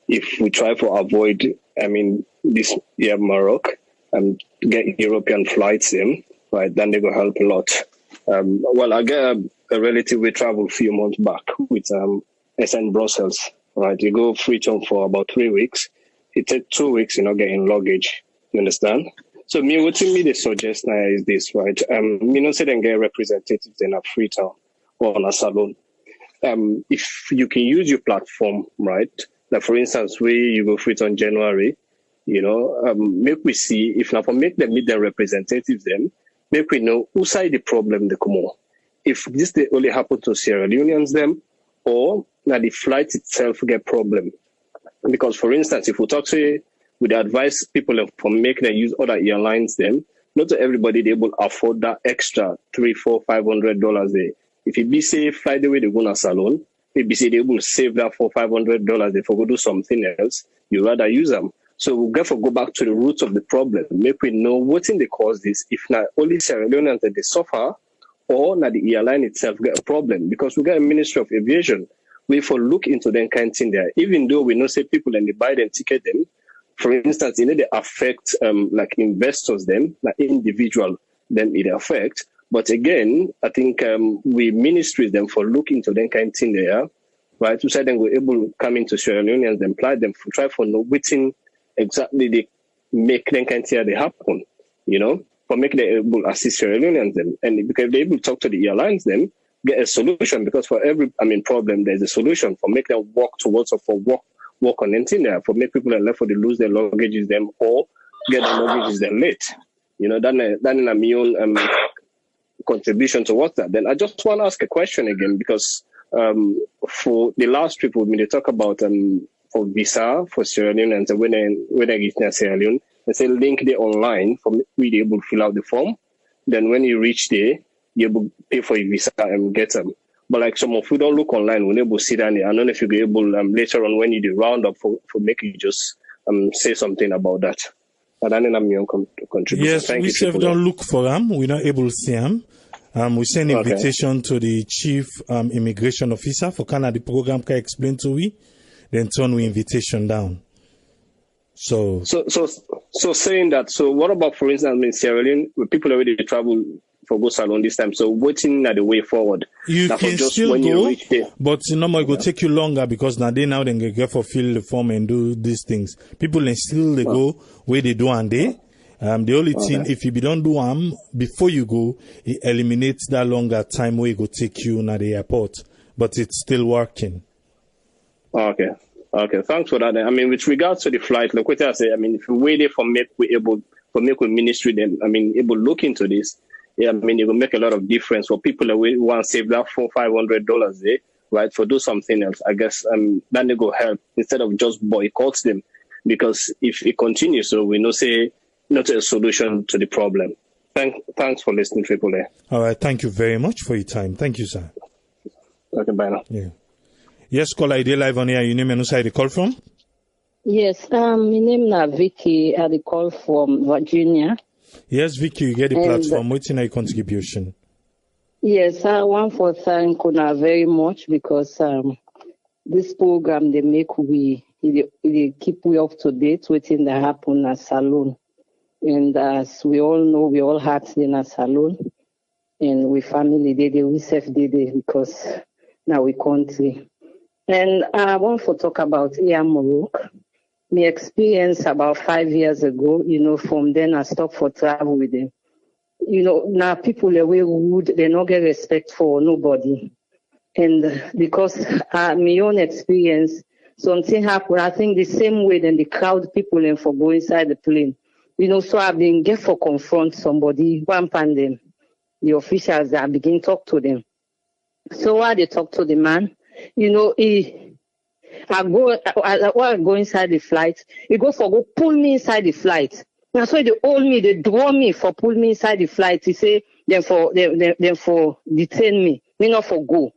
if we try to avoid, this Morocco get European flights in, right? Then they go help a lot. Well, I get a relative we traveled a few months back with SN Brussels, right? You go free term for about 3 weeks. It takes 2 weeks, getting luggage. You understand? So what to me they suggest now is this, right? Say they get representatives in a free town or on a salon. If you can use your platform, right? Like for instance, where you go free on January, make we see if now for make them meet their representatives then, make we know who side the problem they come on. If this they only happen to Sierra Leoneans them, or now the flight itself get problem. Because for instance, if we talk to we advise people for making them use other airlines them, not to everybody they able to afford that extra $300, $400, $500 there. If it be say fly the way they go to a salon, maybe say they able to save that $400, $500 they for go do something else, you rather use them. So we'll therefore go back to the roots of the problem. Make we know what's in the cause this, if not only Sierra Leoneans that they suffer, or not the airline itself get a problem. Because we got a Ministry of Aviation, we for look into them kind of thing there. Even though we know say people and they buy them ticket them, for instance, they affect like investors, them, like individual, them it affect. But again, I think we ministries them for looking to them kind of thing there, right? To say then we're able to come into Sierra Leone and apply them for try for know within exactly they make them kind of thing they happen, for make them able to assist Sierra Leoneans them, and because they're able to talk to the airlines them, get a solution, because for every problem there's a solution for make them work towards or for work on anything there, for make people that left for they lose their luggages them or get their luggages them late. That in my own contribution towards that. Then I just want to ask a question again, because for the last trip with me, they talk about for visa for Sierra Leone, and so when I get to Sierra Leone, they say link there online for me to be able to fill out the form. Then when you reach there, you able to pay for your visa and get them. But like some of you don't look online, we're able to sit down there. I don't know if you'll be able later on when you do round up for make you just say something about that. But then I'm your contribution. Yes, Thank we you, don't look for them. We're not able to see them. We send invitation to the chief immigration officer for Canada. The program can explain to we, then turn we invitation down. So saying that. So what about, for instance, in Sierra Leone, where people already travel for go salon this time? So waiting at the way forward. You now can just still when go, you reach there, but it will take you longer, because now they get for fill the form and do these things. People then still they go where they do and they. The only thing, if you don't do them before you go, it eliminates that longer time where it go take you at the airport. But it's still working. Okay, thanks for that. With regards to the flight, like what I say, if we wait there for make ministry, then able to look into this. Yeah, it will make a lot of difference for people that want to save that $400-500 there, right? For do something else, I guess. Then they go help instead of just boycott them, because if it continues, so we know say not a solution to the problem. Thanks for listening, Triple A. All right, thank you very much for your time. Thank you, sir. Okay, bye now. Yeah. Yes, caller, ID live on here. Your name and who side you call from? Yes, my name is Vicky. I call from Virginia. Yes, Vicky, you get the platform. What's in your contribution? Yes, I want to thank Kuna very much, because this program they make they keep we up to date with things that happen at Salon. And as we all know, we all had in a salon, and we family we safe because now we country. And I want to talk about Morocco. My experience about 5 years ago, from then I stopped for travel with them. Now people are way rude, they don't get respect for nobody. And because my own experience, something happened, I think the same way then the crowd people and for go inside the plane. So I've been get for confront somebody, one pan them, the officials, I begin talk to them. So while they talk to the man, I go inside the flight, he go pull me inside the flight. Now so they hold me, they draw me for pull me inside the flight. He say, then for detain me not for go.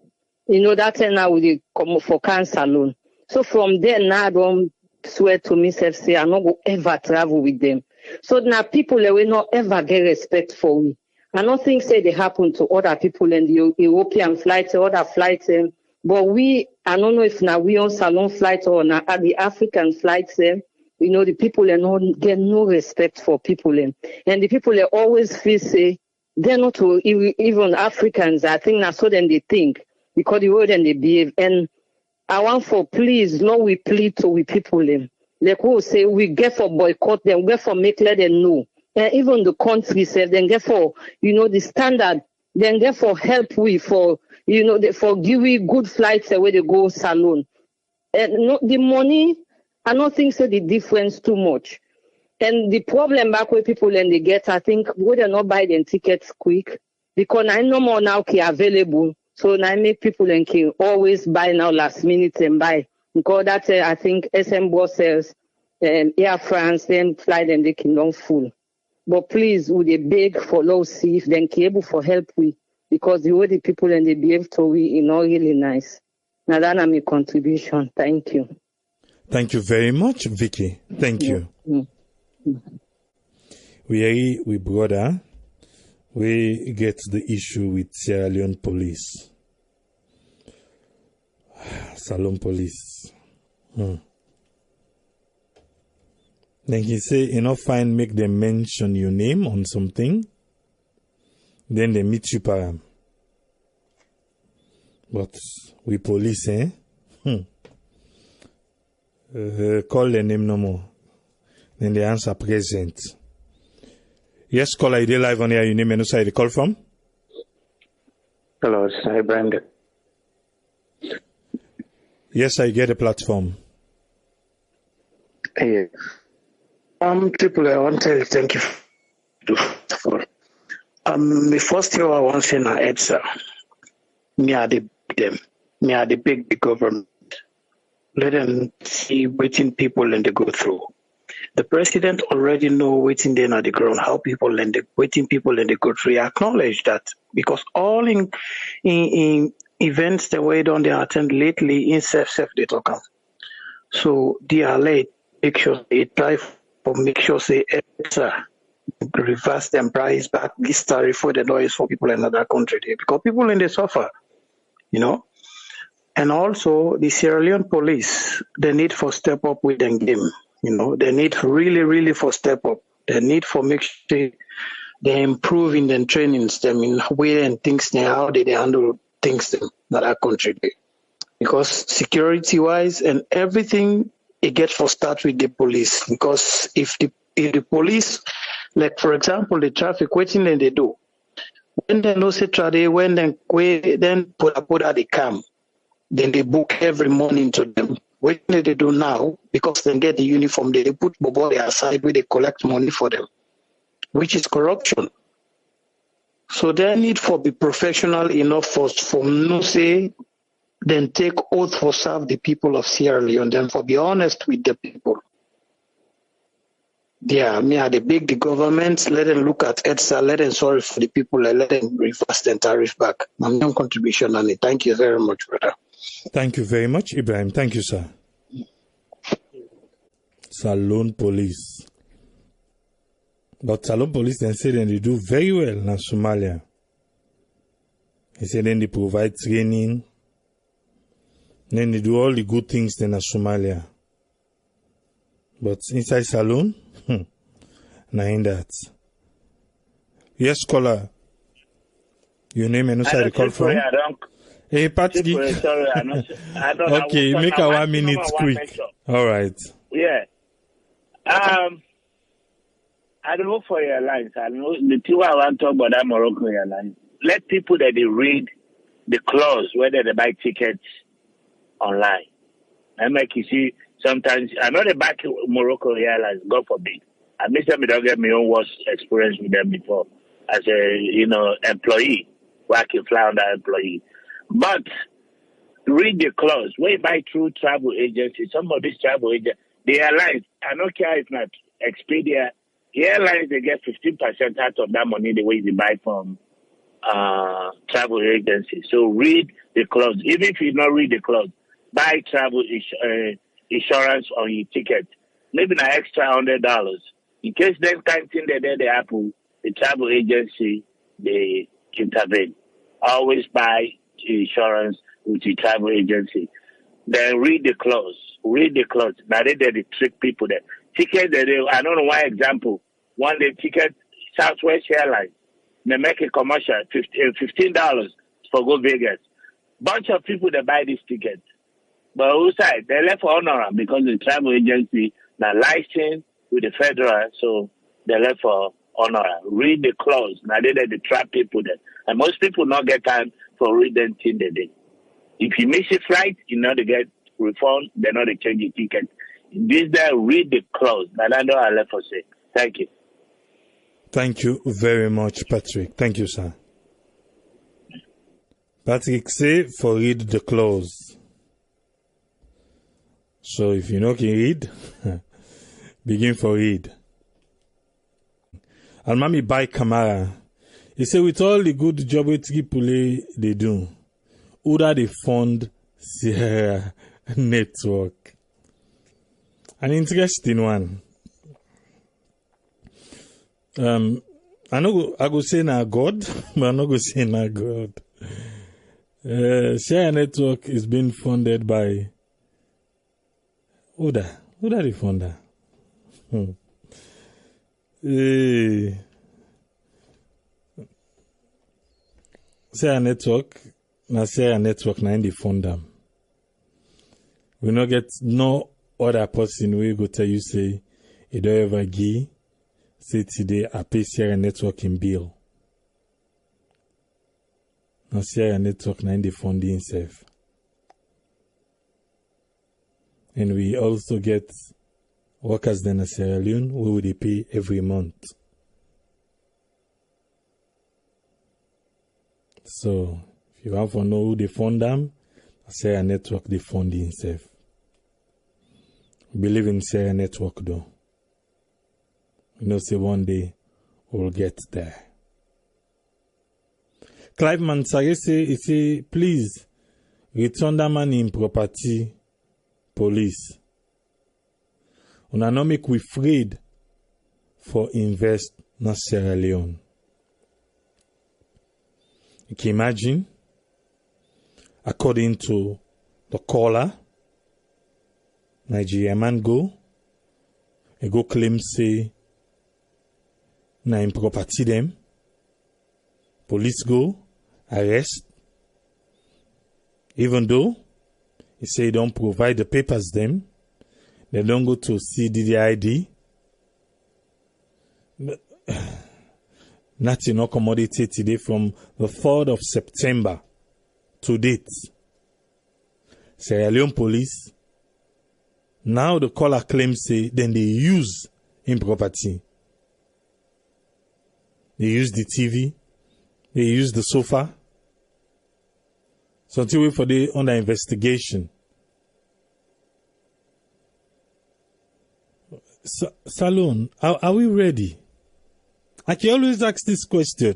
That time now we come for cancer alone. So from there now I don't swear to myself, say I not go ever travel with them. So now people they will not ever get respect for me. I don't think say they happen to other people in the European flights or other flights. But I don't know if now we on Salon flight or now at the African flights. The people don't get no respect for people. And the people they always feel say they're not even Africans. I think that's so then they think, because the way then they behave. And I want for please, Lord, we plead to we people. Like we say, we get for boycott them, we get for make let them know. And even the country said, then get for, the standard, then get for help we for, for give we good flights where they go Salon. And the money, I don't think so the difference too much. And the problem back where people then they get, I think, we they not buy them tickets quick, because I no more now available. So now I make people then can always buy now last minute and buy. Because that's I think SM Brussels, Air France, then fly them they can don't full. But please, would they beg for low see if they can able for help we, because the way the people and they behave to we is not really nice. Now that's my contribution. Thank you. Thank you very much, Vicky. Thank you. We brother, we get the issue with Sierra Leone police. Salon police. Then he say, enough fine make them mention your name on something. Then they meet you param. But we police, eh? Call the name no more. Then they answer present. Yes, caller, you live on here. Your name and where you call from? Hello, it's Brandon. Yes, I get a platform. Yeah. Triple, I want to thank you for. The first year I want to say na EDSA. Me are the them. Me are the big government. Let them see waiting people and they go through. The president already know waiting there on the ground, how people and the waiting people and they go through. Acknowledge that because all in events the way down they attend lately in self they talk about. So they are late. Make sure they try for make sure say reverse them price back this tariff for the noise for people in other country there because people in they suffer, you know. And also the Sierra Leone police, they need for step up with them game. You know, they need really for step up. They need for make sure they improve in their trainings, them in way and things now, how they handle things in that country. Because security wise and everything, it gets for start with the police. Because if the police, like for example, the traffic waiting and they do, when they know say when then put out the cam, then they book every morning to them. What they do now, because they get the uniform, they put Bobo aside where they collect money for them, which is corruption. So they need for be professional enough for no say, then take oath for serve the people of Sierra Leone, then for be honest with the people. Yeah, me are the government, let them look at EDSA, let them sorry for the people, and let them reverse the tariff back. I'm no contribution on it. Thank you very much, brother. Thank you very much, Ibrahim. Thank you, sir. Salone Police. But Salone Police then say they do very well in Somalia. He said then they provide training. Then they do all the good things in Somalia. But inside Salone, in that. Yes, caller. Your name and where you call from? Hey, Patrick. Sorry, I don't okay, make a 1 minute quick. All right. Yeah. I don't know for airlines. I know the two I want to talk about that Moroccan airlines. Let people that they read the clause whether they buy tickets online. I make you see sometimes I know they buy Moroccan airlines. God forbid. I miss them. Don't get my own worst experience with them before as a employee working fly under employee. But read the clause. When you buy through travel agencies, some of these travel agents, the airlines, I don't care if not Expedia, the airlines, they get 15% out of that money the way they buy from travel agencies. So read the clause. Even if you don't read the clause, buy travel insurance on your ticket. Maybe an extra $100. In case next time thing they happen, the travel agency, they intervene. Always buy insurance with the travel agency. Then read the clause. Read the clause. Now they trick people there. Ticket I don't know why example. One day ticket Southwest Airlines. They make a commercial $15 for go Vegas. Bunch of people that buy this ticket. But outside they left for Honorary because the travel agency now licensed with the federal, so they left for Honorary. Read the clause. Now they trap people there. And most people not get time for reading thing they did. If you miss a flight, you know they get refund, they know they change your ticket. This day, read the clause. But I know I left for say. Thank you. Thank you very much, Patrick. Thank you, sir. Patrick say for read the clause. So if you know can read, begin for read. Almami buy Camara. He say with all the good job with Tripoli they do, Uda they fund Sierra Network. An interesting one. I go say na God, but I no go say na God. Sierra Network is being funded by Uda the funder. Hey. Say network, na say a network na in the fund them. We no get no other person we go tell you say you don't ever give. Say today I pay share a networking bill. Na share a network na in the funding self. And we also get workers in Sierra Leone who will they pay every month. So if you want to know who they fund them, Sierra Network they fund itself. We believe in Sierra Network though. We know say one day we'll get there. Clive Mansare say, please return that money in property police. Una no make we afraid for invest in Sierra Leone. You can imagine, according to the caller, Nigerian man go claim say na in property them. Police go arrest, even though he say he don't provide the papers them. They don't go to see the ID. Nothing no commodity today from the 3rd of September to date. Sierra Leone police, now the caller claims say then they use improperty. They use the TV, they use the sofa. So until we for the under investigation. Salon, are we ready? I can always ask this question.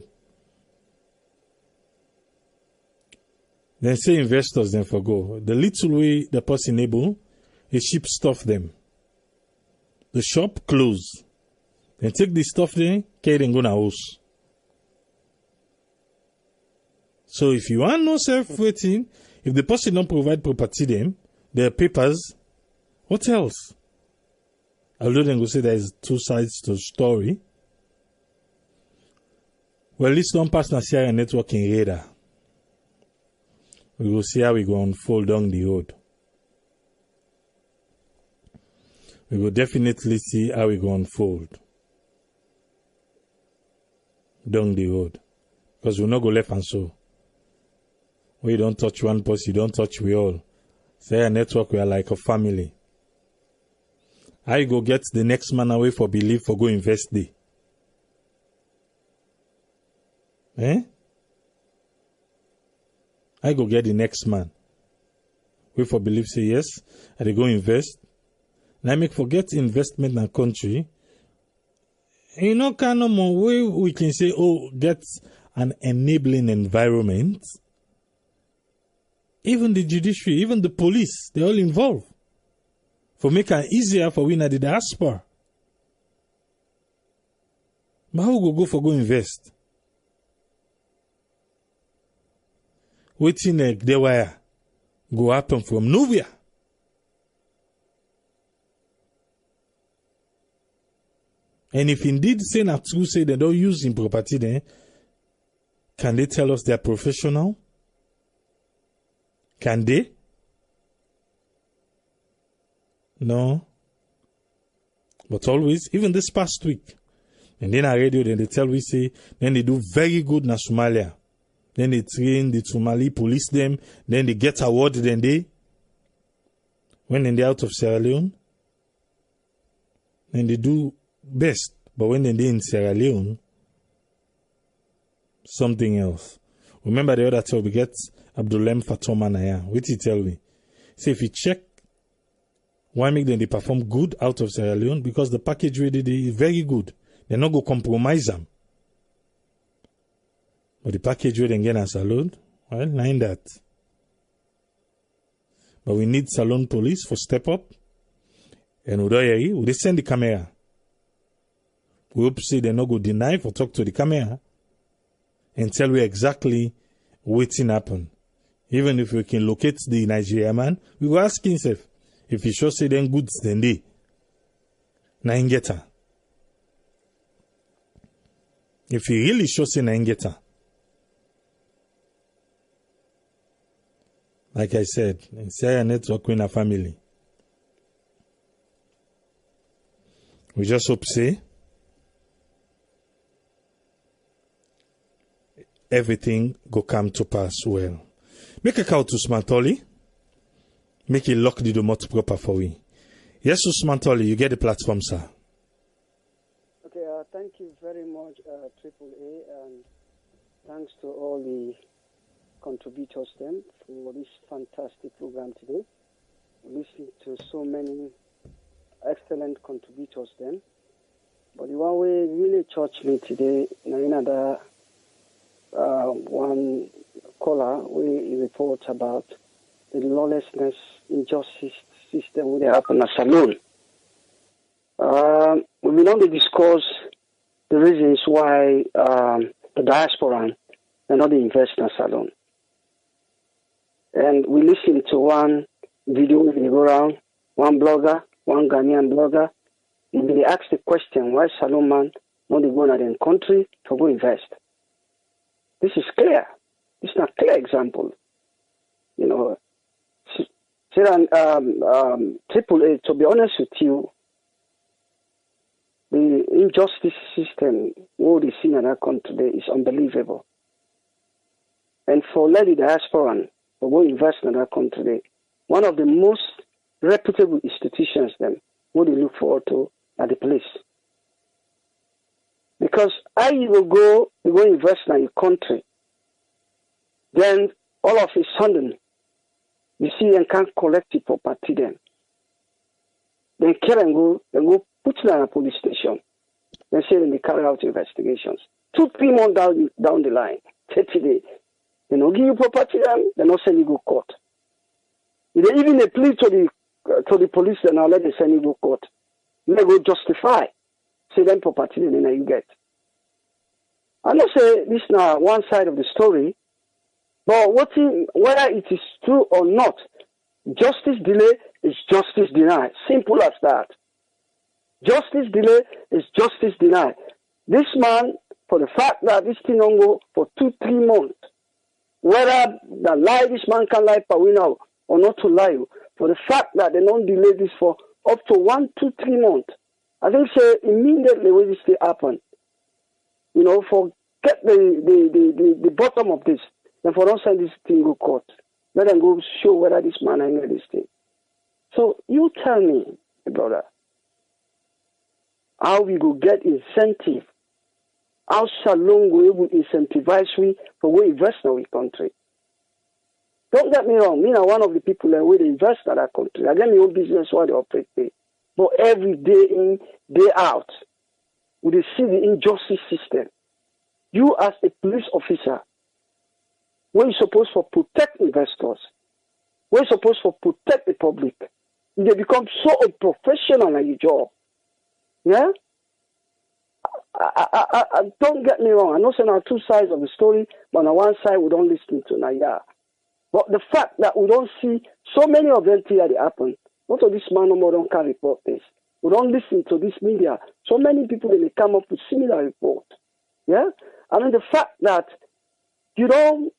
Then say investors then forgo. The little way the person able, a ship stuff them. The shop close. Then take the stuff there, carry and go na house. So if you want no self-waiting, if the person don't provide property them, their papers, what else? Although then go say there is two sides to the story. Well, let's don't pass na Sierra networking radar. We will see how we go unfold down the road. We will definitely see how we go unfold down the road. Because we'll not go left and so. We don't touch one person, you don't touch we all. Sierra network, we are like a family. I go get the next man away for belief for go invest there. I go get the next man. We for believe say yes, and they go invest. And I make forget investment in country. And you know, kind of more way we can say, oh, get an enabling environment. Even the judiciary, even the police, they're all involved. For make it easier for we na the diaspora. But how go for go invest? Waiting the wire go happen from nowhere. And if indeed say na true say they don't use in property then, can they tell us they're professional? Can they? No. But always, even this past week, and then I radio, then they tell we say, then they do very good na Somalia. Then they train the Somali police them. Then they get award. Then they, when they out of Sierra Leone, then they do best. But when they in Sierra Leone, something else. Remember the other time we get Abdullah Fatoma Naya. What he tell me? Say if you check, why make them they perform good out of Sierra Leone? Because the package we did is very good. They not go compromise them. But the package we then get a salon, well, not that. But we need salon police for step up. And we they send the camera. We hope say they not go deny for talk to the camera and tell we exactly what's happen. Even if we can locate the Nigerian man, we will ask himself if he should say them goods then they. na him get her. If he really shows say na him get her. Like I said, say a network in a family. We just hope say everything go come to pass well. Make a call to Smantoli. Make it lock the remote proper for we. Yes, Smantoli, you get the platform, sir. Okay, thank you very much, AAA, and thanks to all the contributors then for this fantastic program today. We listened to so many excellent contributors then. But the one way really touched me today, another one caller, we report about the lawlessness, injustice system that happen at Salone. We will only discuss the reasons why the diaspora are not invest in Salone. And we listened to one video in the go around, one blogger, one Ghanaian blogger, and they asked the question, why Salone man not go to their country to go invest? This is clear. This is a clear example. You know, AAA, to be honest with you, the injustice system, what we see in our country today is unbelievable. And for Lady Diaspora, to go invest in our country today, one of the most reputable institutions, then, what they look forward to are the police. Because you go invest in your country, then all of a sudden, you see and can't collect the property then. Then kill and go put them in a police station. Then say they carry out investigations. 2-3 months down the line, 30 days. They don't give you property then, they don't send you go court. If they even plead to the police, then now let them send you go court. They go justify. Say then property then you get. I don't say this now one side of the story, but whether it is true or not, justice delay is justice denied. Simple as that. Justice delay is justice denied. This man, for the fact that this thing don't go for 2-3 months, whether the lie this man can lie Pawina or not to lie, for the fact that they don't delay this for up to 1, 2, 3 months, I think say immediately when this thing happen, you know, forget the bottom of this. Then for don't send this thing to court. Let them go show whether this man I this thing. So you tell me, brother, how we go get incentive? How Salone go able to incentivize we for we invest in our country? Don't get me wrong. Me are one of the people that will invest in that country. I get my own business while they operate there. But every day in, day out, we see the injustice system. You as a police officer, where you supposed to protect investors, where you supposed to protect the public, they become so unprofessional at your job. Yeah? I don't get me wrong. I know there are two sides of the story, but on one side we don't listen to Naya. But the fact that we don't see so many of them here they happen, what of this man no more don't can report this. We don't listen to this media. So many people they come up with similar report. Yeah? I mean the fact that you don't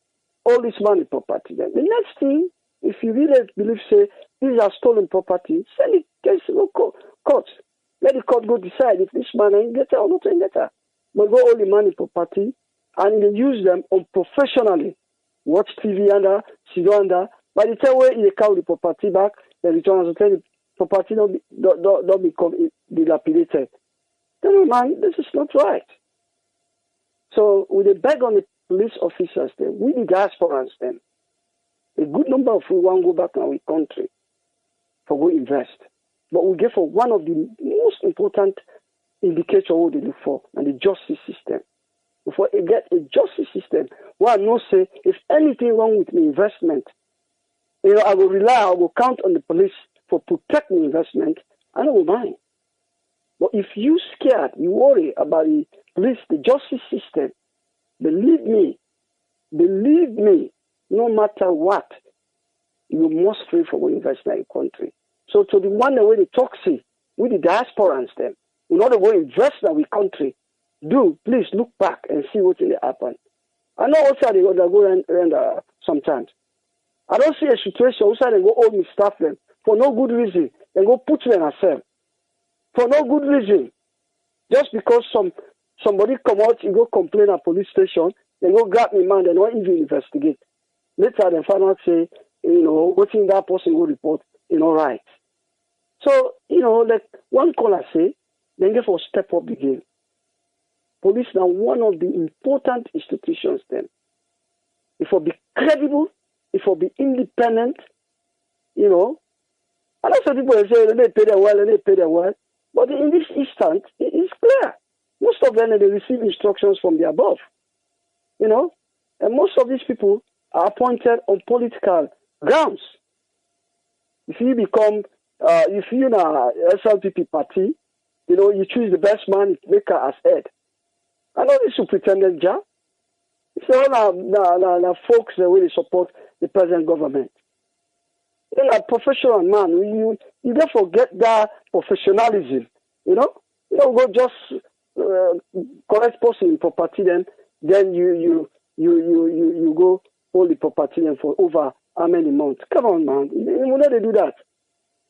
owe this money property. Then the next thing, if you really believe say these are stolen property, send it case to court. Let the court go decide if this man ain't get or not ain't get. But go all the money property and they use them unprofessionally. Watch TV under, sit under. By the time where they carry the property back, the return to tell the property don't become dilapidated. Tell me, man, this is not right. So we beg on the police officers then, we the diasporans then, a good number of we want to go back in our country for go invest. But we get for one of the most important indicators what they look for, and the justice system. Before you get a justice system, where I know say, if anything wrong with my investment, you know, I will count on the police for protecting the investment, I don't mind. But if you scared, you worry about the police, the justice system, believe me, no matter what, you must pray for what invest in your country. So to the one way the toxic, with the diasporans them, in order to go invest in our country, do please look back and see what's in the happen. I know outside they go and sometimes. I don't see a situation outside they go hold me staff them for no good reason and go put them ourselves. For no good reason. Just because somebody come out, you go complain at police station, then go grab me man, they don't even investigate. Later they find out say, what's in that person will report, right. So, like one caller say, then get for step up the game. Police now one of the important institutions then. It will be credible, it will be independent, And that's what people say, they pay their well. But in this instance, it is clear. Most of them, they receive instructions from the above. And most of these people are appointed on political grounds. If you become, if you're in a SLPP party, you choose the best man, make her as head. I know this is pretended job. It's all the folks that really support the present government. You're a professional man. You don't forget that professionalism. You don't go just correct person in property. Then you go hold the property then for over how many months? Come on, man. You know they do that.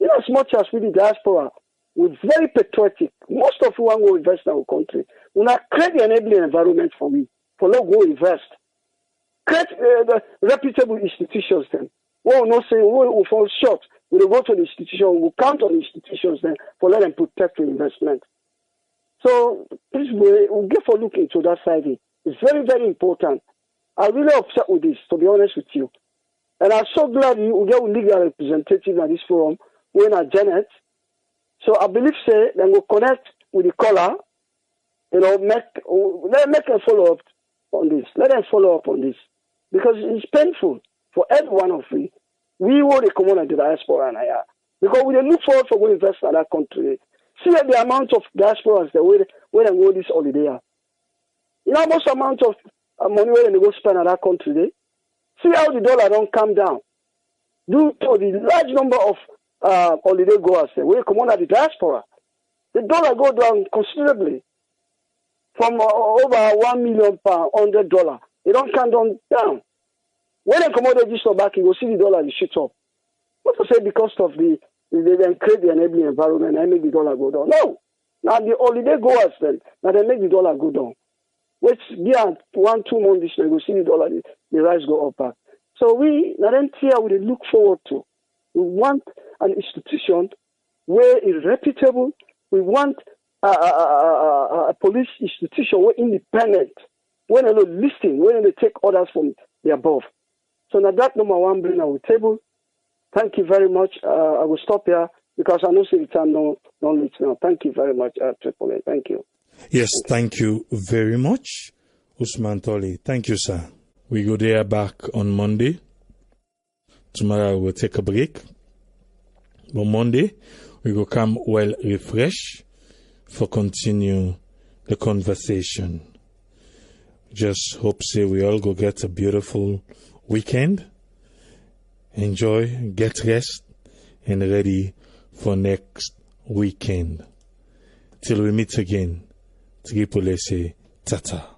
As much as we the diaspora, we're very patriotic. Most of you want to invest in our country. We not create the enabling environment for me. For not go invest. Create the reputable institutions then. We will not say we will fall short. We will go to the institution, we will count on the institutions then for let them protect the investment. So please we'll get for look into that side. It's very, very important. I'm really upset with this, to be honest with you. And I'm so glad we get a legal representative at this forum, when I Janet. So I believe then we'll connect with the caller, let them follow up on this. Let them follow up on this. Because it's painful for every one of you. We want to come on to the diaspora because we look forward for going to invest in that country. See the amount of diasporans that where they go this holiday. Most amount of money where they go spend in that country. See how the dollar don't come down. Due to the large number of holiday goers where come on at the diaspora. The dollar go down considerably. From over $1 million per $100. It don't come down. When they come out of this back, you will see the dollar shoot up. What to say because of they then create the enabling environment and make the dollar go down? No. Now the holiday goers then, now they make the dollar go down. Which 1-2 months this year, you will see the dollar, the rise go up back. So we, now then here we look forward to. We want an institution where it's reputable. We want a police institution where independent, when they listen, when they take orders from the above. So now that number one bring on the table. Thank you very much. I will stop here because I know the time don't reach now. Thank you very much, Triple A. Thank you. Yes, thank you very much, Usman Toli. Thank you, sir. We go there back on Monday. Tomorrow we'll take a break. But Monday, we will come well refreshed for continue the conversation. Just hope we all go get a beautiful weekend. Enjoy, get rest, and ready for next weekend. Till we meet again, Triple A say, tata.